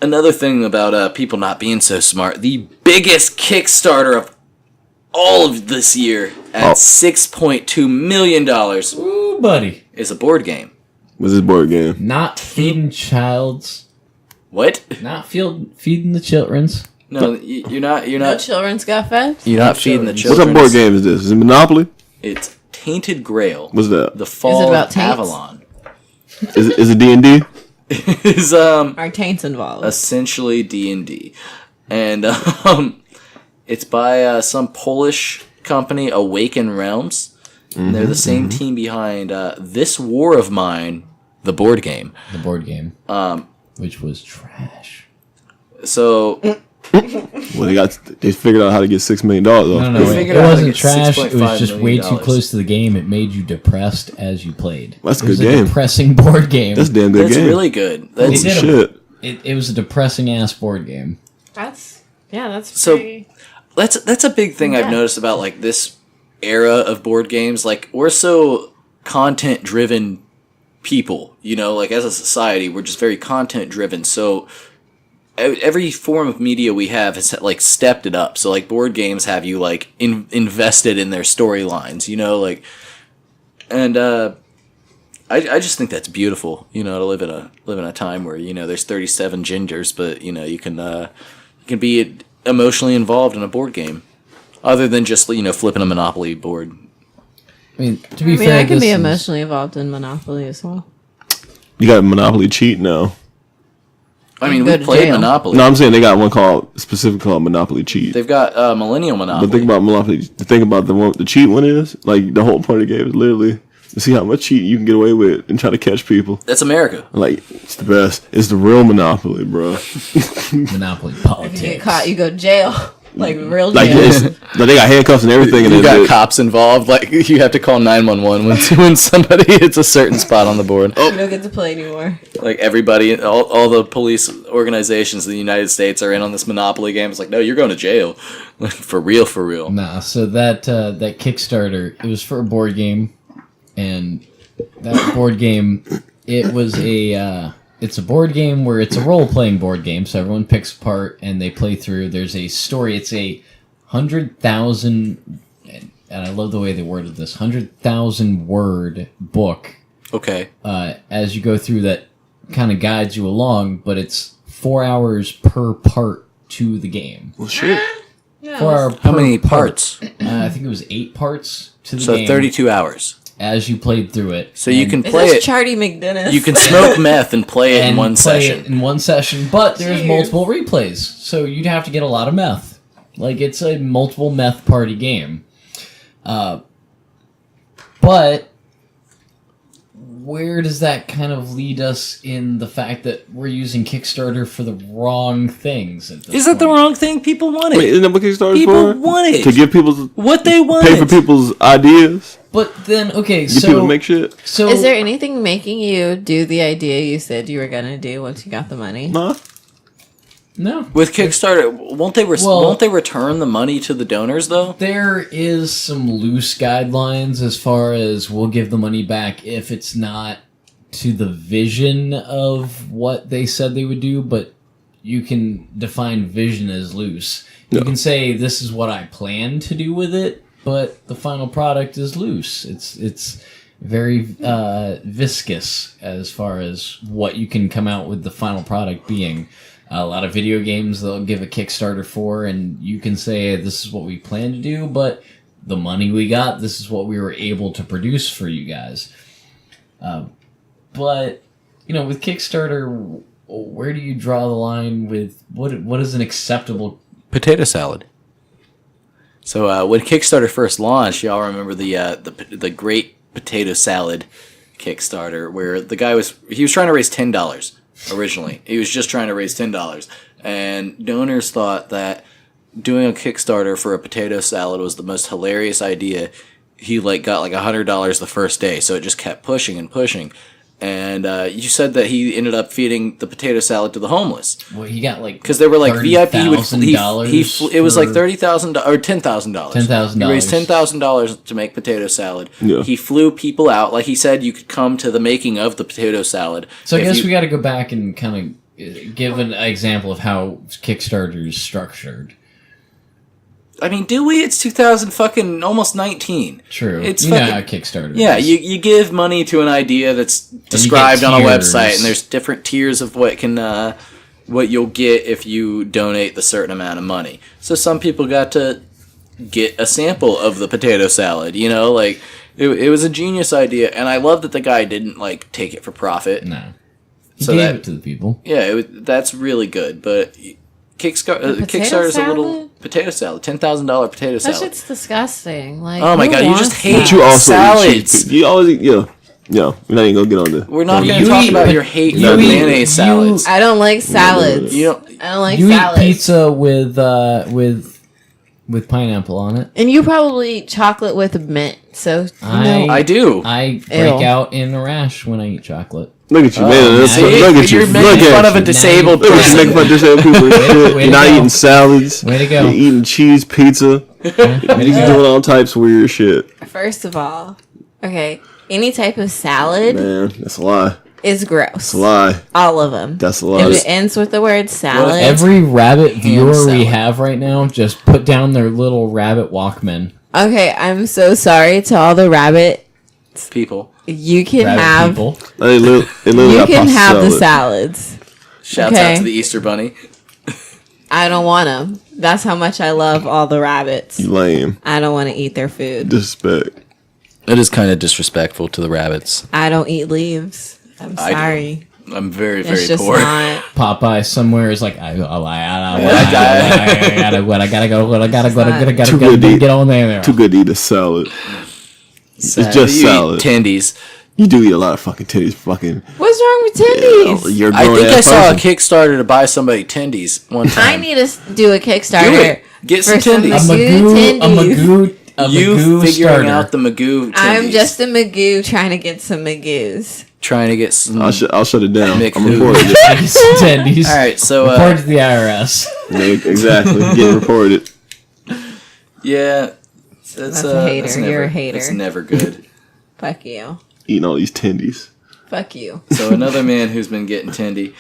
another thing about people not being so smart, the biggest Kickstarter of all of this year at $6.2 million Ooh, buddy. is a board game. What's this board game? Not feeding childs. What? Not feeding the children's. No, you're not. You're No not. children's got fed? You're not feeding the What children. type of board game is this? Is it Monopoly? It's Tainted Grail. What's that? The Fall Is it about of taints? Avalon. Is it D&D? Is Are taints involved? essentially D&D, and it's by some Polish company, Awaken Realms. And they're the same team behind This War of Mine, the board game. The board game. Which was trash. So Well, they figured out how to get $6 million off. No, They wait. figured It out how to wasn't get trash. It $6.5 was just way million. too close to the game. It made you depressed as you played. That's a It was good game. depressing board game. That's a damn good that's game. really good. Holy That's, They did shit. It was a depressing ass board game. That's So- pretty. that's a big thing I've Yeah. noticed about like this era of board games. Like we're so content driven people, you know, like as a society, we're just very content driven. So every form of media we have has like stepped it up. So like board games have you like invested in their storylines, you know, like, and I just think that's beautiful, you know, to live in a time where, you know, there's 37 genders, but you know you can be emotionally involved in a board game, other than just, you know, flipping a Monopoly board. I mean, to be I mean, fair, I can this be is- emotionally involved in Monopoly as well. You got Monopoly Cheat now. I mean, Go we to played jail. Monopoly. No, I'm saying they got one specifically called Monopoly Cheat. They've got Millennial Monopoly. But think about Monopoly. The thing about the cheat one is, like, the whole point of the game is literally to see how much cheating you can get away with and try to catch people. That's America. Like, it's the best. It's the real Monopoly, bro. Monopoly If politics. you get caught, you go to jail. Like real Like, jail. like they got handcuffs and everything. And You then got cops involved. Like you have to call 911 when somebody hits a certain spot on the board. You don't get to play anymore. Like everybody, all the police organizations in the United States are in on this Monopoly game. It's like, no, you're going to jail, like, for real. Nah, so that Kickstarter, it was for a board game, and that board game, it was it's a board game where it's a role-playing board game, so everyone picks a part and they play through. There's a story. It's a 100,000, and I love the way they worded this, 100,000 word book. Okay. As you go through, that kind of guides you along, but it's 4 hours per part to the game. Well, shit. 4 hour How per many part. parts? I think it was 8 parts to the So game. 32 hours. As you played through it. So you And- can Is play this it. Charlie McDennis? You can smoke meth and play it in and one play session. it in one session, but there's Jeez. multiple replays, so you'd have to get a lot of meth. Like, it's a multiple meth party game. But where does that kind of lead us in the fact that we're using Kickstarter for the wrong things at this Is that the point? wrong thing? People want it. Wait, isn't that what Kickstarter's People for? want it. To give people, What they want. pay for people's ideas. But then, okay, Get people to so... make shit. So Is there anything making you do the idea you said you were gonna do once you got the money? Nah. No. With Kickstarter, won't they return the money to the donors though? There is some loose guidelines as far as we'll give the money back if it's not to the vision of what they said they would do, but you can define vision as loose. You can say this is what I plan to do with it, but the final product is loose. It's very viscous as far as what you can come out with the final product being. A lot of video games they'll give a Kickstarter for, and you can say this is what we plan to do, but the money we got, this is what we were able to produce for you guys. But, you know, with Kickstarter, where do you draw the line with what is an acceptable... Potato salad. So when Kickstarter first launched, y'all remember the Great Potato Salad Kickstarter, where the guy was trying to raise $10 originally. He was just trying to raise $10. and donors thought that doing a Kickstarter for a potato salad was the most hilarious idea. He got $100 the first day, so it just kept pushing and pushing. And you said that he ended up feeding the potato salad to the homeless. Well, he got because they were VIP. It was like $30,000 or $10,000. $10,000. He raised $10,000 to make potato salad. Yeah. He flew people out. Like he said, you could come to the making of the potato salad. So I guess we got to go back and kind of give an example of how Kickstarter is structured. I mean, do we? It's 2000 fucking almost 19. True. It's how Kickstarter Yeah, is. you give money to an idea that's described on a website, and there's different tiers of what you'll get if you donate the certain amount of money. So some people got to get a sample of the potato salad, it was a genius idea, and I love that the guy didn't take it for profit. No. He gave it to the people. Yeah, that's really good, but Kickstarter's a little potato salad, $10,000 potato salad. That shit's disgusting. Oh my god, you just hate But you also salads. You always eat, yeah. We're not even gonna get on this. We're not going to talk about your hate for mayonnaise salads. I don't like salads. I don't like you salads. eat pizza with pineapple on it. And you probably eat chocolate with mint. So I do. I break out in a rash when I eat chocolate. Look at you, man. Look at you. You're making fun of a disabled Look at you person. making fun of disabled people. You're not eating salads. Way to go. You're eating cheese pizza. You're doing all types of weird shit. First of all, okay, any type of salad Man, that's a lie. is gross. That's a lie. All of them. That's a lie. If it ends with the word salad, Every rabbit viewer salad. we have right now just put down their little rabbit Walkman. okay, I'm so sorry to all the rabbit. People. You can Rabbit have. people. They literally You got can pasta have the salad. salads. Shouts Okay. out to the Easter Bunny. I don't want them. That's how much I love all the rabbits. You lame. I don't want to eat their food. Disrespect. It is kind of disrespectful to the rabbits. I don't eat leaves. I'm I do. sorry. I'm very, It's very just poor. not. Popeye somewhere is like, I gotta Too good to eat. get on there. Too good to eat a salad. Sad. It's just You salad. eat tendies. You do eat a lot of fucking titties. Fucking. What's wrong with tendies? You're I think I grown-ass saw a person. Kickstarter to buy somebody tendies one time. I need to do a Kickstarter. Do it. Get some for some tendies. Magoo tendies. You Magoo figuring starter. out the Magoo tendies. I'm just a Magoo trying to get some Magoos. trying to get some. I'll shut it down. Mick I'm Food. reporting it. Tendies. All right, so Report to the IRS. Yeah, exactly. Get reported. yeah, That's a hater. that's You're a hater. It's never good. Fuck you. Eating all these tendies. Fuck you. So another man who's been getting tendy.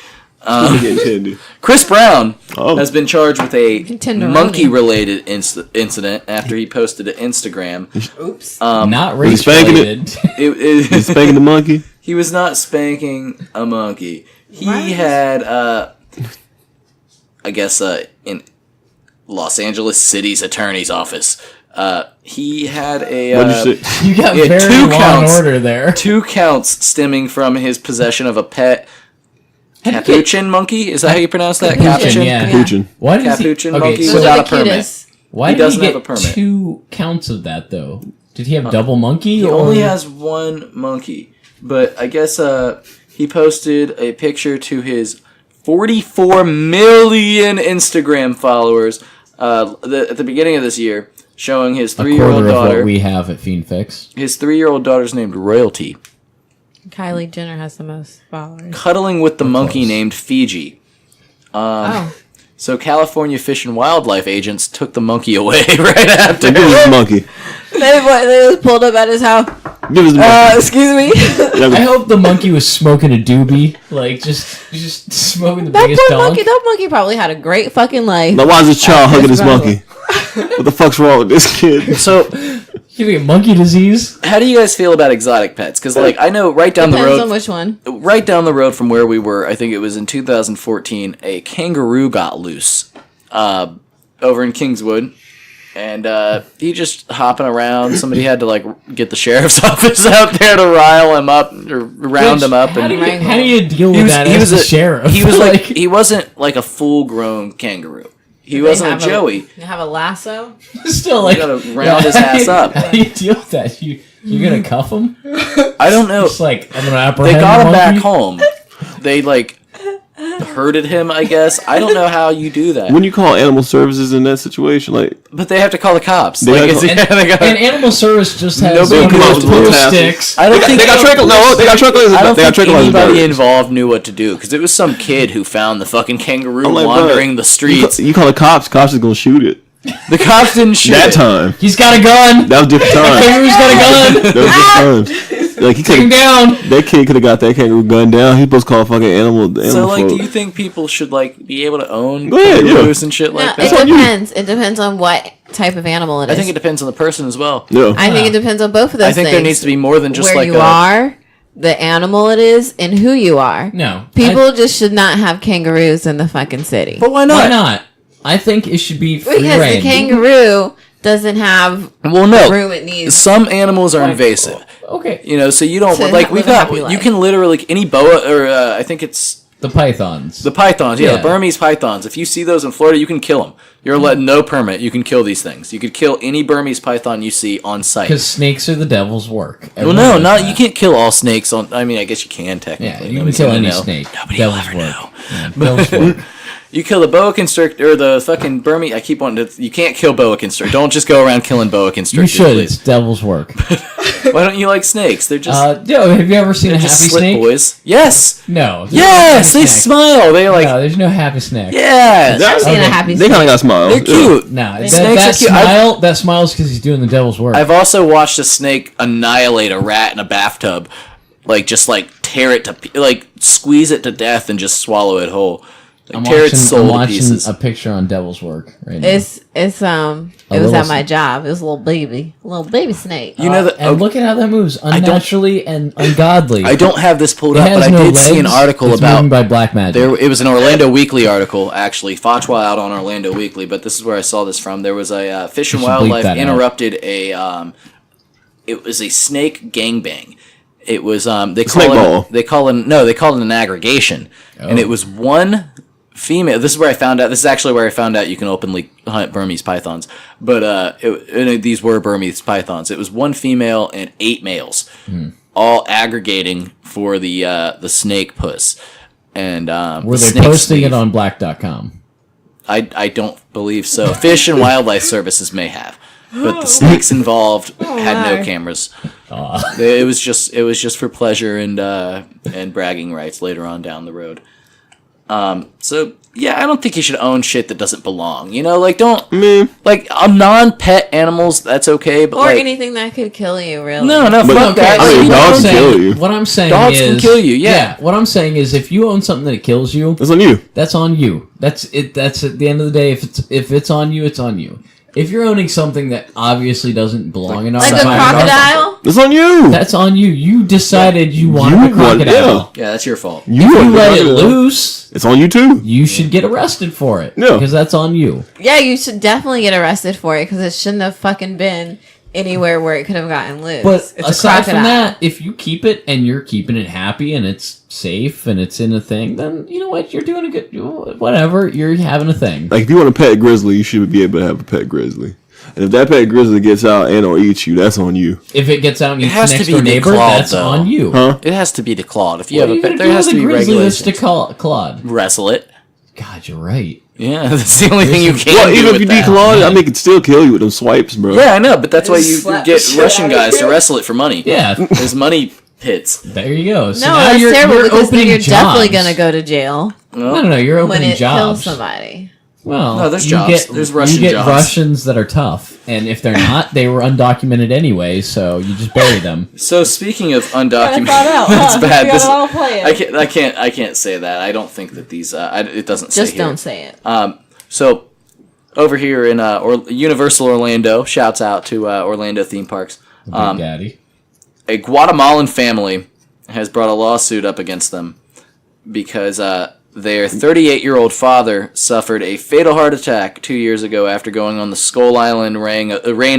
I'm getting tendy. Chris Brown Oh. has been charged with a Tenderoni. monkey-related incident after he posted to Instagram. Oops. Not Was he race spanking it? related. He's spanking the monkey. He was not spanking a monkey. He What? had, I guess, in Los Angeles City's attorney's office. He had a What'd you say? You got Yeah, very two long counts. order there. 2 counts stemming from his possession of a pet capuchin monkey. Is that how you pronounce that? Capuchin, Capuchin. yeah. Capuchin. Why does Capuchin he, monkey so Those without are a the permit. cutest. why He did he doesn't have get a permit. 2 counts of that though? Did he have double monkey? He or only has 1 monkey, but I guess he posted a picture to his 44 million Instagram followers at the beginning of this year, showing his a 3-year-old quarter of daughter. what we have at FiendFix. His 3-year-old daughter's named Royalty, Kylie Jenner has the most followers. cuddling with the monkey close. named Fiji. So California Fish and Wildlife agents took the monkey away right after. Give us the monkey. They just pulled up at his house. Give us the monkey. Excuse me. I hope the monkey was smoking a doobie, like just smoking the That biggest poor dog. monkey. That monkey probably had a great fucking life. Now why is this child hugging this Chris Brown. monkey? What the fuck's wrong with this kid? So, You get monkey disease. how do you guys feel about exotic pets? Because, like, I know right down the Depends road, on which one. right down the road from where we were, I think it was in 2014, a kangaroo got loose over in Kingswood. And he just hopping around. Somebody had to, like, get the sheriff's office out there to rile him up, or round him up. How And do you deal with that as a sheriff? He was like, he wasn't like a full-grown kangaroo. He wasn't a have Joey. You have a lasso? still like gotta round his ass up. How do you deal with that? You're gonna cuff him? I don't know. It's like I'm gonna They apprehend got the him back monkey? home. They like hurted him, I guess. I don't know how you do that. When you call animal services in that situation, like, But they have to call the cops. They Like, have to- And animal service just has Nobody one of knows those what pool happens. sticks. I don't think they got tranquilizers. They got tranquilizers. I don't They got think tranquilizers. anybody birds. involved knew what to do because it was some kid who found the fucking kangaroo I'm like, wandering bro, the streets. You call the cops. Cops is gonna shoot it. The cops didn't shoot That it. time. He's got a gun. That was different times. Kangaroo's got a gun. That was different times. Like he Take him could. down. That kid could have got that kangaroo gun down. He's supposed to call fucking animal. So, like, folk. do you think people should like be able to own Go ahead, kangaroos and shit like No, that? it depends. It depends on what type of animal it is. I think it depends on the person as well. Yeah. I think it depends on both of those I think things. there needs to be more than just where like you are, the animal it is, and who you are. No. People just should not have kangaroos in the fucking city. But why not? Why not? I think it should be free Because the reign. kangaroo doesn't have Well, the no. room it needs. Some animals are invasive. Okay. You know, so you don't To like. We've live a got. happy You life. can literally any boa or I think it's The pythons. the pythons. Yeah, Yeah. the Burmese pythons. If you see those in Florida, you can kill them. You're let no permit. You can kill these things. You could kill any Burmese python you see on site. Because snakes are the devil's work. Well, Everyone no, knows not that. you can't kill all snakes on. I mean, I guess you can Yeah, technically. you can Nobody's kill gonna any know. snake. Nobody will Devil's ever work. know. Yeah, devil's work. You kill the boa constrictor or the fucking Burmese. I keep wanting to. You can't kill boa constrictor. Don't just go around killing boa You constrictors. should. It's Please. devil's work. Why don't you like snakes? They're just. Yo, have you ever seen a they're happy just slit snake? boys. Yes. No. there's no Yes, happy they snake. smile. They like. No, there's no happy snake. Yes. I've seen a Okay. happy They kind of got smiles. They're cute. No, that Snakes are cute. smile. That smiles because he's doing the devil's work. I've also watched a snake annihilate a rat in a bathtub, like just like tear it to like squeeze it to death and just swallow it whole, like tear its soul I'm to watching pieces. a picture on devil's work right now. It was little at my job. It was a little baby snake. You know that. and look at how that moves, unnaturally and ungodly. I don't have this pulled It up, has but I no did see an legs, article it's about moving by black magic. there. It was an Orlando Weekly article, actually. Fatwa out on Orlando Weekly, but this is where I saw this from. There was a Fish and You should bleep Wildlife that out. interrupted a. It was a snake gangbang. It was they Snake ball. call it an aggregation, and it was one female. This is where I found out. This is actually where I found out you can openly hunt Burmese pythons. But these were Burmese pythons. It was one female and 8 males, all aggregating for the snake puss. And Were the they snake posting sleeve. it on black.com? I don't believe so. Fish and Wildlife Services may have, but the snakes involved had no cameras. It was just for pleasure and bragging rights later on down the road. So yeah, I don't think you should own shit that doesn't belong. You know, like don't like non-pet animals. That's okay, but Or like anything that could kill you, really. no, fuck that. I mean, Like, dogs you know, kill you. What I'm saying Dogs is, can kill you, yeah. What I'm saying is, if you own something that kills you, That's on you. that's on you. That's it. That's at the end of the day. If it's on you, it's on you. If you're owning something that obviously doesn't belong in our Like a environment, crocodile? It's on you. that's on you. You decided you wanted You a want- crocodile. yeah, that's your fault. You If want you the let it crocodile. loose, It's on you too. you should get arrested for it. Yeah. Because that's on you. Yeah, you should definitely get arrested for it because it shouldn't have fucking been anywhere where it could have gotten loose. But it's aside from crocodile. that, if you keep it and you're keeping it happy and it's safe and it's in a thing, then you know what? You're doing a good. Whatever. You're having a thing. Like if you want a pet grizzly, you should be able to have a pet grizzly. And if that pet grizzly gets out and or eats you, that's on you. If it gets out and eats has the to next be door neighbor, declawed, that's though. on you. Huh? It has to be declawed. If you What have are a you pet, gonna there do has with to a be grizzly that's regulations. declawed? Wrestle it. God, you're right. Yeah, that's the only thing you can Well, do even if with you that. declaw it, I mean, it could still kill you with them swipes, bro. Yeah, I know, but that's why you Slap get the shit Russian out of guys to you. wrestle it for money. Yeah. There's money pits. There you go. So No, now that's you're, terrible you're because then opening you're jobs. definitely going to go to jail No, you're when opening it kills jobs. somebody. Well, No, there's you jobs. Get, There's Russian You get jobs. Russians that are tough, and if they're not, they were undocumented anyway. So you just bury them. So speaking of undocumented, out, that's huh? bad. You got This- it all planned. I can't say that. I don't think that these. It doesn't say Just here. don't say it. So over here in Universal Orlando, shouts out to Orlando theme parks. Big Daddy. A Guatemalan family has brought a lawsuit up against them because their 38-year-old father suffered a fatal heart attack 2 years ago after going on the Skull Island reign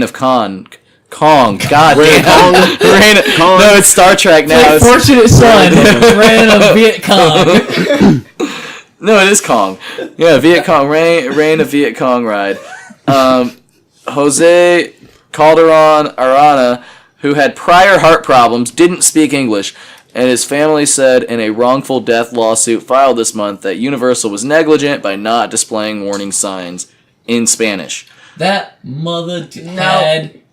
of Kong. God damn. Reign of Kong. No, it's Star Trek now. My It's- fortunate son ran a Viet Cong. No, it is Kong. Yeah, Viet Cong reign of Viet Cong ride. Jose Calderon Arana, who had prior heart problems, didn't speak English, and his family said in a wrongful death lawsuit filed this month that Universal was negligent by not displaying warning signs in Spanish. That mother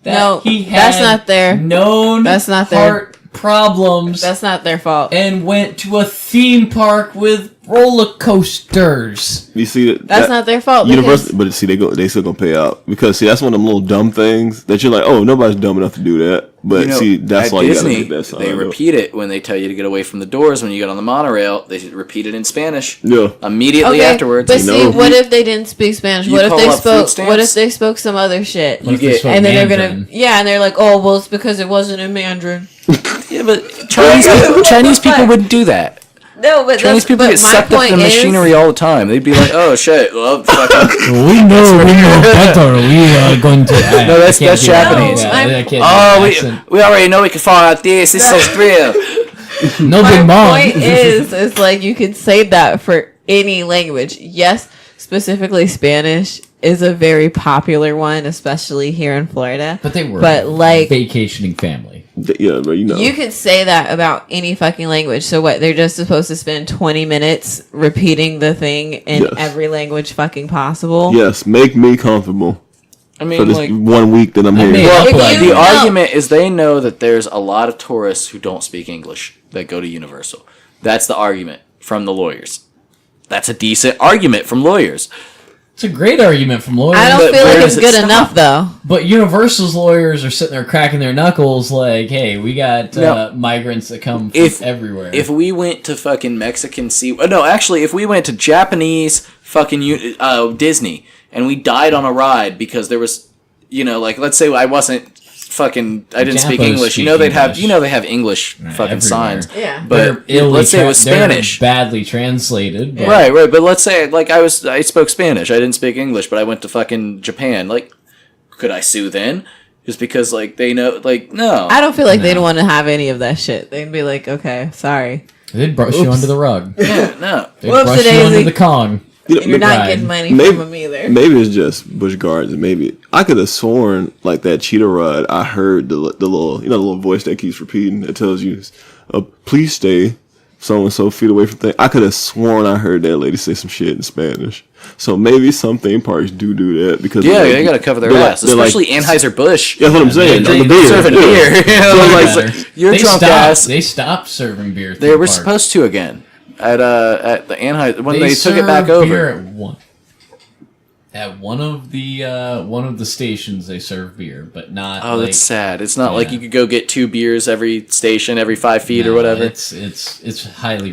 No, he had that's not their. known That's not their. heart problems That's not their fault. and went to a theme park with roller coasters. You see That's not their fault. Universal, but see, they still gonna pay out because see, that's one of them little dumb things that you're like, oh, nobody's dumb enough to do that. But see, that's at why Disney, you gotta get that sign. they up. repeat it when they tell you to get away from the doors when you get on the monorail. They repeat it in Spanish. Yeah. Immediately Okay, afterwards. but You see, know. what if they didn't speak Spanish? You What if call they up food spoke? stamps? What if they spoke some other shit? What if they spoke And then they're Mandarin? gonna, and they're like, oh, well, it's because it wasn't in Mandarin. Yeah, but Chinese people wouldn't do that. No, but Chinese people get sucked up in the machinery all the time. They'd be like, "Oh shit, well, fucking." We know better. We are going to. No, that's Japanese. We already know we can fall out this. This is so real. No big mom. My point is like you could say that for any language. Yes, specifically Spanish is a very popular one, especially here in Florida. But they were. But like vacationing family. Yeah, but you know. You could say that about any fucking language. So what? They're just supposed to spend 20 minutes repeating the thing in every language fucking possible. Yes, make me comfortable. I mean, for this like 1 week that I'm here. Well, If you the know- argument is they know that there's a lot of tourists who don't speak English that go to Universal. That's the argument from the lawyers. That's a decent argument from lawyers. It's a great argument from lawyers. I don't But feel where like does it's it good stop? enough though. But Universal's lawyers are sitting there cracking their knuckles like, hey, we got No. migrants that come from If- everywhere. If we went to fucking Mexican if we went to Japanese fucking Disney and we died on a ride because there was, like, let's say I didn't speak Japos English. speak they have English fucking everywhere. signs. Yeah. But They're let's say it illy was they're Spanish. badly translated. But Right. But let's say I spoke Spanish. I didn't speak English, but I went to fucking Japan. Like, could I sue then? Just because they know, no. I don't feel like they'd want to have any of that shit. They'd be like, okay, sorry. They'd brush you under the rug. Yeah, no. They'd Whoopsie brush you under daisy. the Kong. You know, And you're not Right. getting money Maybe- from them either. Maybe it's just Busch Gardens. Maybe I could have sworn like that cheetah ride. I heard the little the little voice that keeps repeating that tells you, "Please stay so and so feet away from things." I could have sworn I heard that lady say some shit in Spanish. So maybe some theme parks do that because Yeah, they gotta cover their ass, especially Anheuser-Busch. That's what I'm saying. They- on the beer. serving Yeah. beer. So, Like, you're drunk ass. They stopped serving beer. They were supposed to again at the Anheuser when they took it back serve beer over. At one of the stations, they serve beer, but not. Oh, that's sad. It's not like Yeah. you could go get 2 beers every station, every 5 feet or No, whatever. It's highly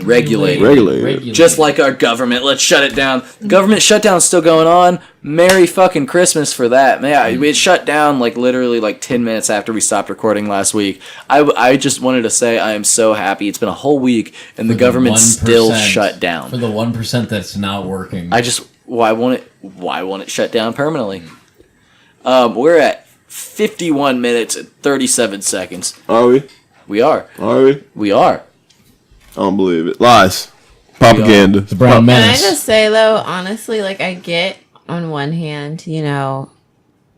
Regulated. Just like our government. Let's shut it down. The government shutdown's still going on. Merry fucking Christmas for that. Man, it shut down literally 10 minutes after we stopped recording last week. I just wanted to say I am so happy. It's been a whole week and the government's still 1%, shut down. for the 1% that's not working. Why won't it shut down permanently? We're at 51 minutes and 37 seconds. Are we? We are. Are we? We are. I don't believe it. Lies. Propaganda. The brown Can I menace. just say though, honestly, I get on one hand,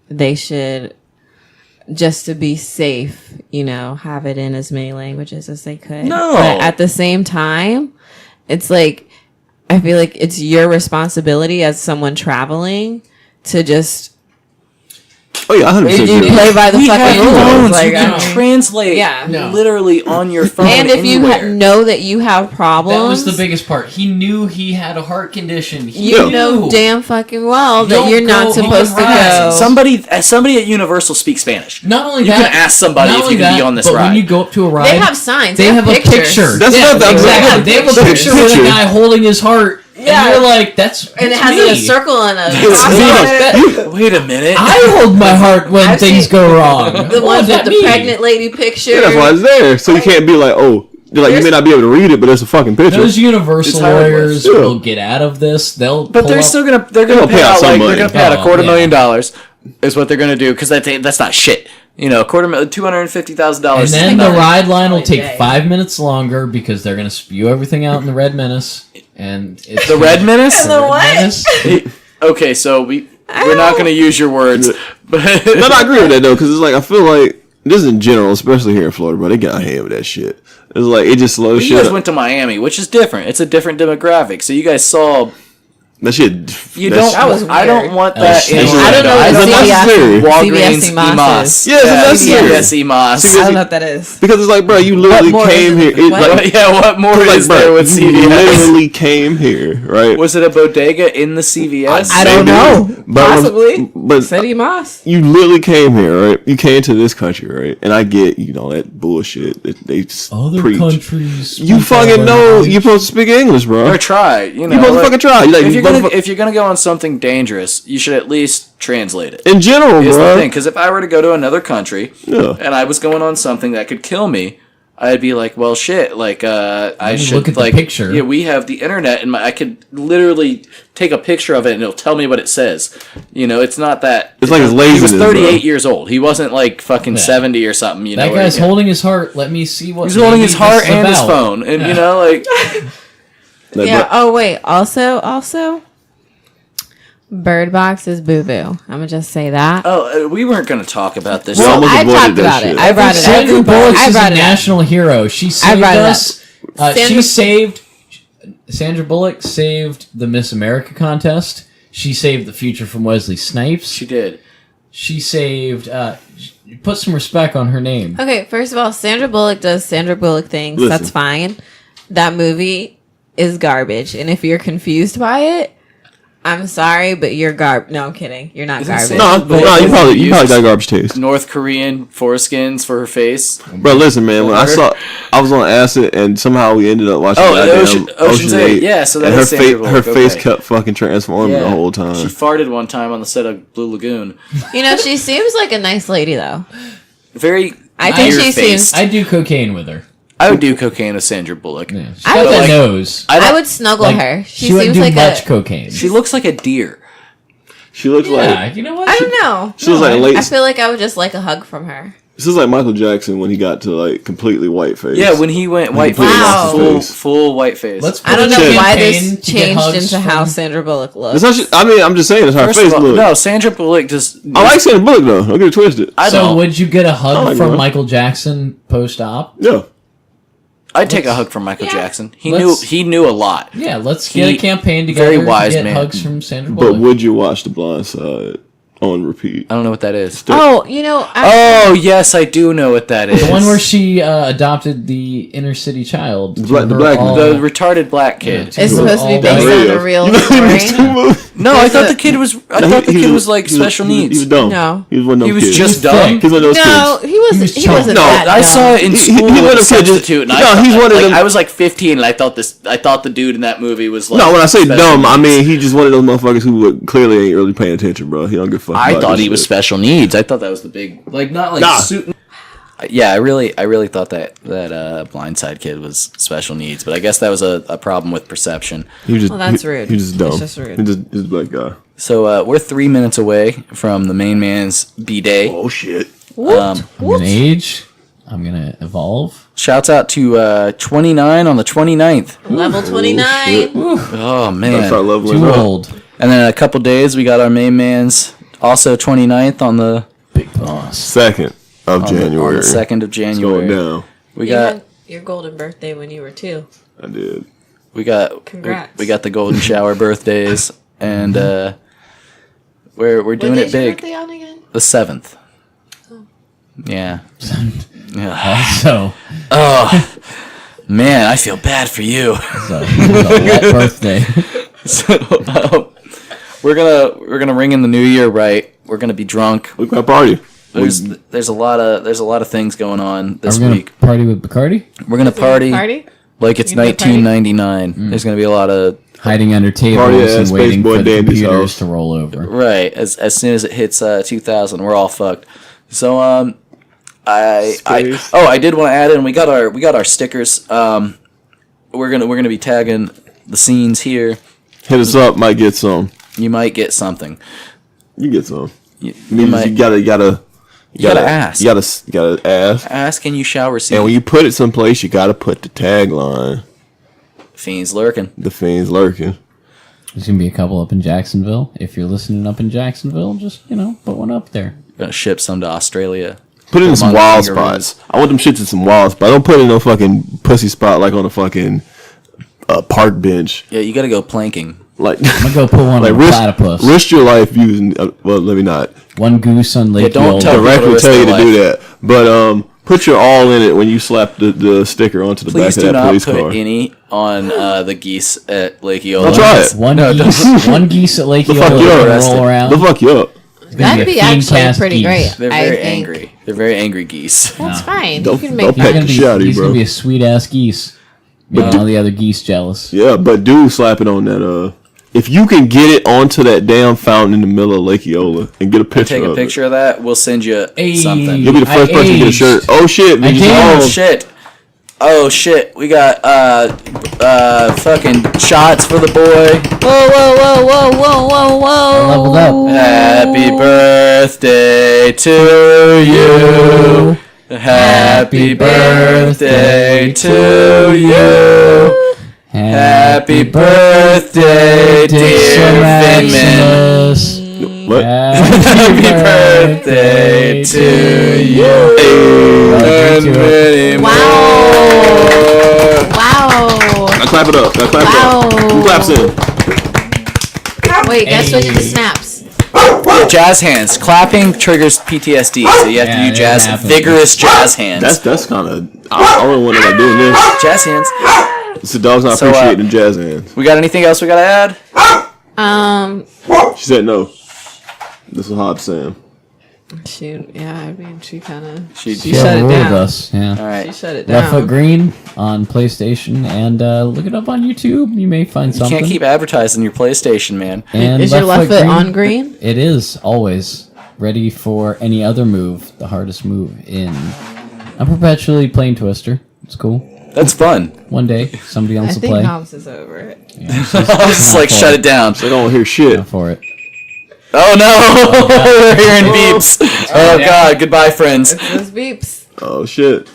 they should just to be safe, have it in as many languages as they could. No. But at the same time, it's I feel like it's your responsibility as someone traveling to just Oh yeah, 100%. you play by the We fucking have rules. phones. You I can mean- translate Yeah. No. literally on your phone. and if you anywhere. know that you have problems, That was the biggest part. He knew he had a heart condition. He you knew. know damn fucking well that Don't you're go- not you supposed to can ride. go. Somebody at Universal speaks Spanish. Not only You that, can ask somebody not if only you can be that, on this but ride. when you go up to a ride, They have signs. They have a pictures. picture. That's Yeah, not the exactly. They have a picture with a Picture. guy holding his heart. Yeah. And you're like, that's And it it's has me. a circle and a It's cross me. on it. Wait a minute. I hold my heart when I've things seen go wrong. The What ones does with that the mean? pregnant lady picture. Yeah, that's why it's there. So you can't be like, oh, you may not be able to read it, but there's a fucking picture. Those Universal It's hieroglyphs. lawyers Yeah. will get out of this. They'll But pull they're up- still gonna They'll pay out some they're money. gonna pay out Oh, $250,000 is what they're gonna do because that's not shit. $250,000. And then the ride line will take Okay. 5 minutes longer because they're going to spew everything out in the Red Menace. And it's The Red Menace? And the Red what? Menace. Okay, so we're not gonna use your words, but No, I agree with that though, because it's I feel like this is in general, especially here in Florida, bro. They got hand with that shit. It's like it just slows But shit. you guys up. went to Miami, which is different. It's a different demographic. So you guys saw. That shit. You that's- don't. That was I don't weird. want that in. I don't know I what don't want CVS Walgreens CVS EMOS. Yeah, that's CVS EMOS. I don't know what that is. Because it's like, bro, you literally more came is here. it? It, What? like, Yeah, what more like, is bro, there with you CVS? literally came here, right? Was it a bodega in the CVS? I don't know. But Possibly. but City Moss. you literally came here, right? You came to this country, right? And I get, that bullshit that they just Other preach. countries. You fucking know you're supposed to speak English, bro. Or try, you know. You supposed to fucking try. Like, if you're gonna go on something dangerous, you should at least translate it. in general, Is the bro. thing, because if I were to go to another country Yeah. and I was going on something that could kill me, I'd be like, well, shit. Like, I me should look at the like picture. Yeah, we have the internet, and I could literally take a picture of it, and it'll tell me what it says. It's not that. It's like his He was laziness, 38 bro. years old. He wasn't like fucking 70 or something. You know, That where guy's he- holding his heart. Let me see what He's holding his maybe heart this is and his about. phone, and like. Like, Yeah. bro, Oh wait. Also, Bird Box is boo boo. I'm gonna just say that. Oh, we weren't going to talk about this. We almost I avoided talked that about shit. it. I brought it up. Sandra Bullock I is a brought it up. national hero. She saved brought it up. us. Sandra Bullock saved the Miss America contest. She saved the future from Wesley Snipes. She did. She saved. Put some respect on her name. Okay, first of all, Sandra Bullock does Sandra Bullock things. Listen. That's fine. That movie is garbage, and if you're confused by it, I'm sorry, but you're no, I'm kidding. You're not Isn't garbage. Sandra no, you probably got garbage taste. North Korean foreskins for her face. Bro, listen, man. When I was on acid, and somehow we ended up watching Ocean's 8. Yeah, so that and is her Sandra Bullock, face okay. kept fucking transforming the whole time. She farted one time on the set of Blue Lagoon. She seems like a nice lady, though. Very. I think she deer-faced. seems. I do cocaine with her. I would do cocaine with Sandra Bullock. Yeah. She's I got would that like- nose. I would snuggle Like, her. She wouldn't seems do like much a. cocaine. She looks like a deer. She looks yeah, like you know what? I don't know. she looks like late. I feel like I would just like a hug from her. This is like Michael Jackson when he got to like completely white face. Yeah, when he went white face, Wow. full white face. Let's I don't put know a why campaign this to get changed hugs into how from- Sandra Bullock looks. It's not, I mean, I'm just saying, it's her First face of all, look. no, Sandra Bullock just. I like Sandra Bullock though. Don't get it twisted. I So don't. would you get a hug like from her. Michael Jackson post-op? Yeah. I'd take a hug from Michael Jackson. He let's- knew a lot. Yeah, let's get He- a campaign together very wise to get man. hugs from Sandra But Bullock. would you watch The Blind Side on repeat? I don't know what that is. Oh, Oh yes, I do know what that is. The one where she adopted the inner city child. The black- to her the black- all- the retarded black kid. to It's her supposed to be all based white. on a real You know he makes two story. movies? No, I thought the kid was. I thought the kid was like special He needs. was dumb. No. He was one of those He was kids. just He was dumb. thick. He's one of those No, kids. he wasn't. was He wasn't No, that I dumb. saw it in He school would've with a said just- substitute, and no, I he's thought, one of like, them- I was like 15, and I thought the dude in that movie was like. No, when I say special dumb, I needs. mean he just one of those motherfuckers who would clearly ain't really paying attention, bro. He don't give a fuck. I about thought this he was shit. special needs. I thought that was the big, like not like Nah. Yeah, I really thought that Blindside kid was special needs, but I guess that was a problem with perception. He was just, Well, that's rude. He just dumb. It's just rude. He's a black guy. So we're 3 minutes away from the main man's b-day. Oh shit. I'm gonna age. I'm gonna evolve. Shouts out to 29 on the 29th. Level 29. Oh Gotta man! start leveling Too up. old. And then in a couple days we got our main man's also 29th on the Big boss. 2nd of January. on the 2nd of It's January. going down. We You got had your golden birthday when you were 2. I did. Congrats. we got the golden shower birthdays, and we're doing it big. Birthday on again? The 7th. Yeah. Yeah. Also, Oh man, I feel bad for you. so wet birthday. So we're gonna ring in the new year right. We're gonna be drunk. Look at that party. There's a lot of things going on Are this we gonna week. party with Bacardi? We're gonna party like it's You gonna party? 1999. There's gonna be a lot of Hiding under tables Party at and waiting Spaceboy for the Dandy's computers house. to roll over. right as soon as it hits 2000, we're all fucked. So I did want to add in. We got our stickers. We're gonna be tagging the scenes here. Hit us up. Might get some. You might get something. You get some. You You gotta ask. You gotta ask. Ask and you shall receive. And when you put it someplace, you gotta put the tagline. Fiends lurking. The fiends lurking. There's gonna be a couple up in Jacksonville. If you're listening up in Jacksonville, just put one up there. Gonna ship some to Australia. Put it in some among wild kangaroos. spots. I want them shits in some wild spots. Don't put it in no fucking pussy spot like on a fucking park bench. Yeah, you gotta go planking. Like I'm gonna go put one like on a platypus. risk your life using. Well, let me not One goose on Lake don't Eola. tell people directly risk tell you their to do life. that, but put your all in it when you slap the sticker onto the Please back do of that not police put car. any on the geese at Lake Eola. Don't try it. One geese at Lake They'll Eola fuck you up. roll around. They'll fuck you up. That'd be actually FiendCast pretty geese. great. They're I very think. angry. They're very angry geese. That's fine. Don't- You can don't make peck that. the shit out of you, He's bro. gonna be a sweet ass geese. Making all the other geese jealous. Yeah, but do slap it on that. If you can get it onto that damn fountain in the middle of Lake Eola and get a picture Take a of picture of that. We'll send you Hey. something. You'll be the first I person to get a aged. shirt. Oh shit! I we did. Oh just- shit! Oh shit! We got fucking shots for the boy. Whoa, whoa, whoa, whoa, whoa, whoa, whoa. Leveled up. Happy birthday to you. Happy birthday to you. Happy birthday, dear Vinman. What? Happy birthday to you. And many Wow. more. Wow. Now clap it up. Now clap Wow. it up. Who claps in? Wait, guess what? The snaps. Jazz hands. Clapping triggers PTSD, so you have Yeah, to do it jazz, happens. vigorous jazz hands. That's kind of. I don't want to doing this. Jazz hands. It's the dog's not So, appreciating jazz hands. We got anything else we gotta add? She said no. This is Hobbs Sam. Shoot, yeah, I mean, she kind of. She She shut it overruled down. us. Yeah. All She right. shut it down. Left Foot Green on PlayStation, and look it up on YouTube. You may find You something. can't keep advertising your PlayStation, man. And Is your left foot on green? It is always ready for any other move. The hardest move in. I'm perpetually playing Twister. It's cool. That's fun. One day somebody I else will think play. Hobbs is over it. Yeah, she's I was just like, for shut it. it down. They don't hear shit. not for it. Oh no! We're hearing beeps. Oh god, goodbye, friends. Those beeps. Oh shit.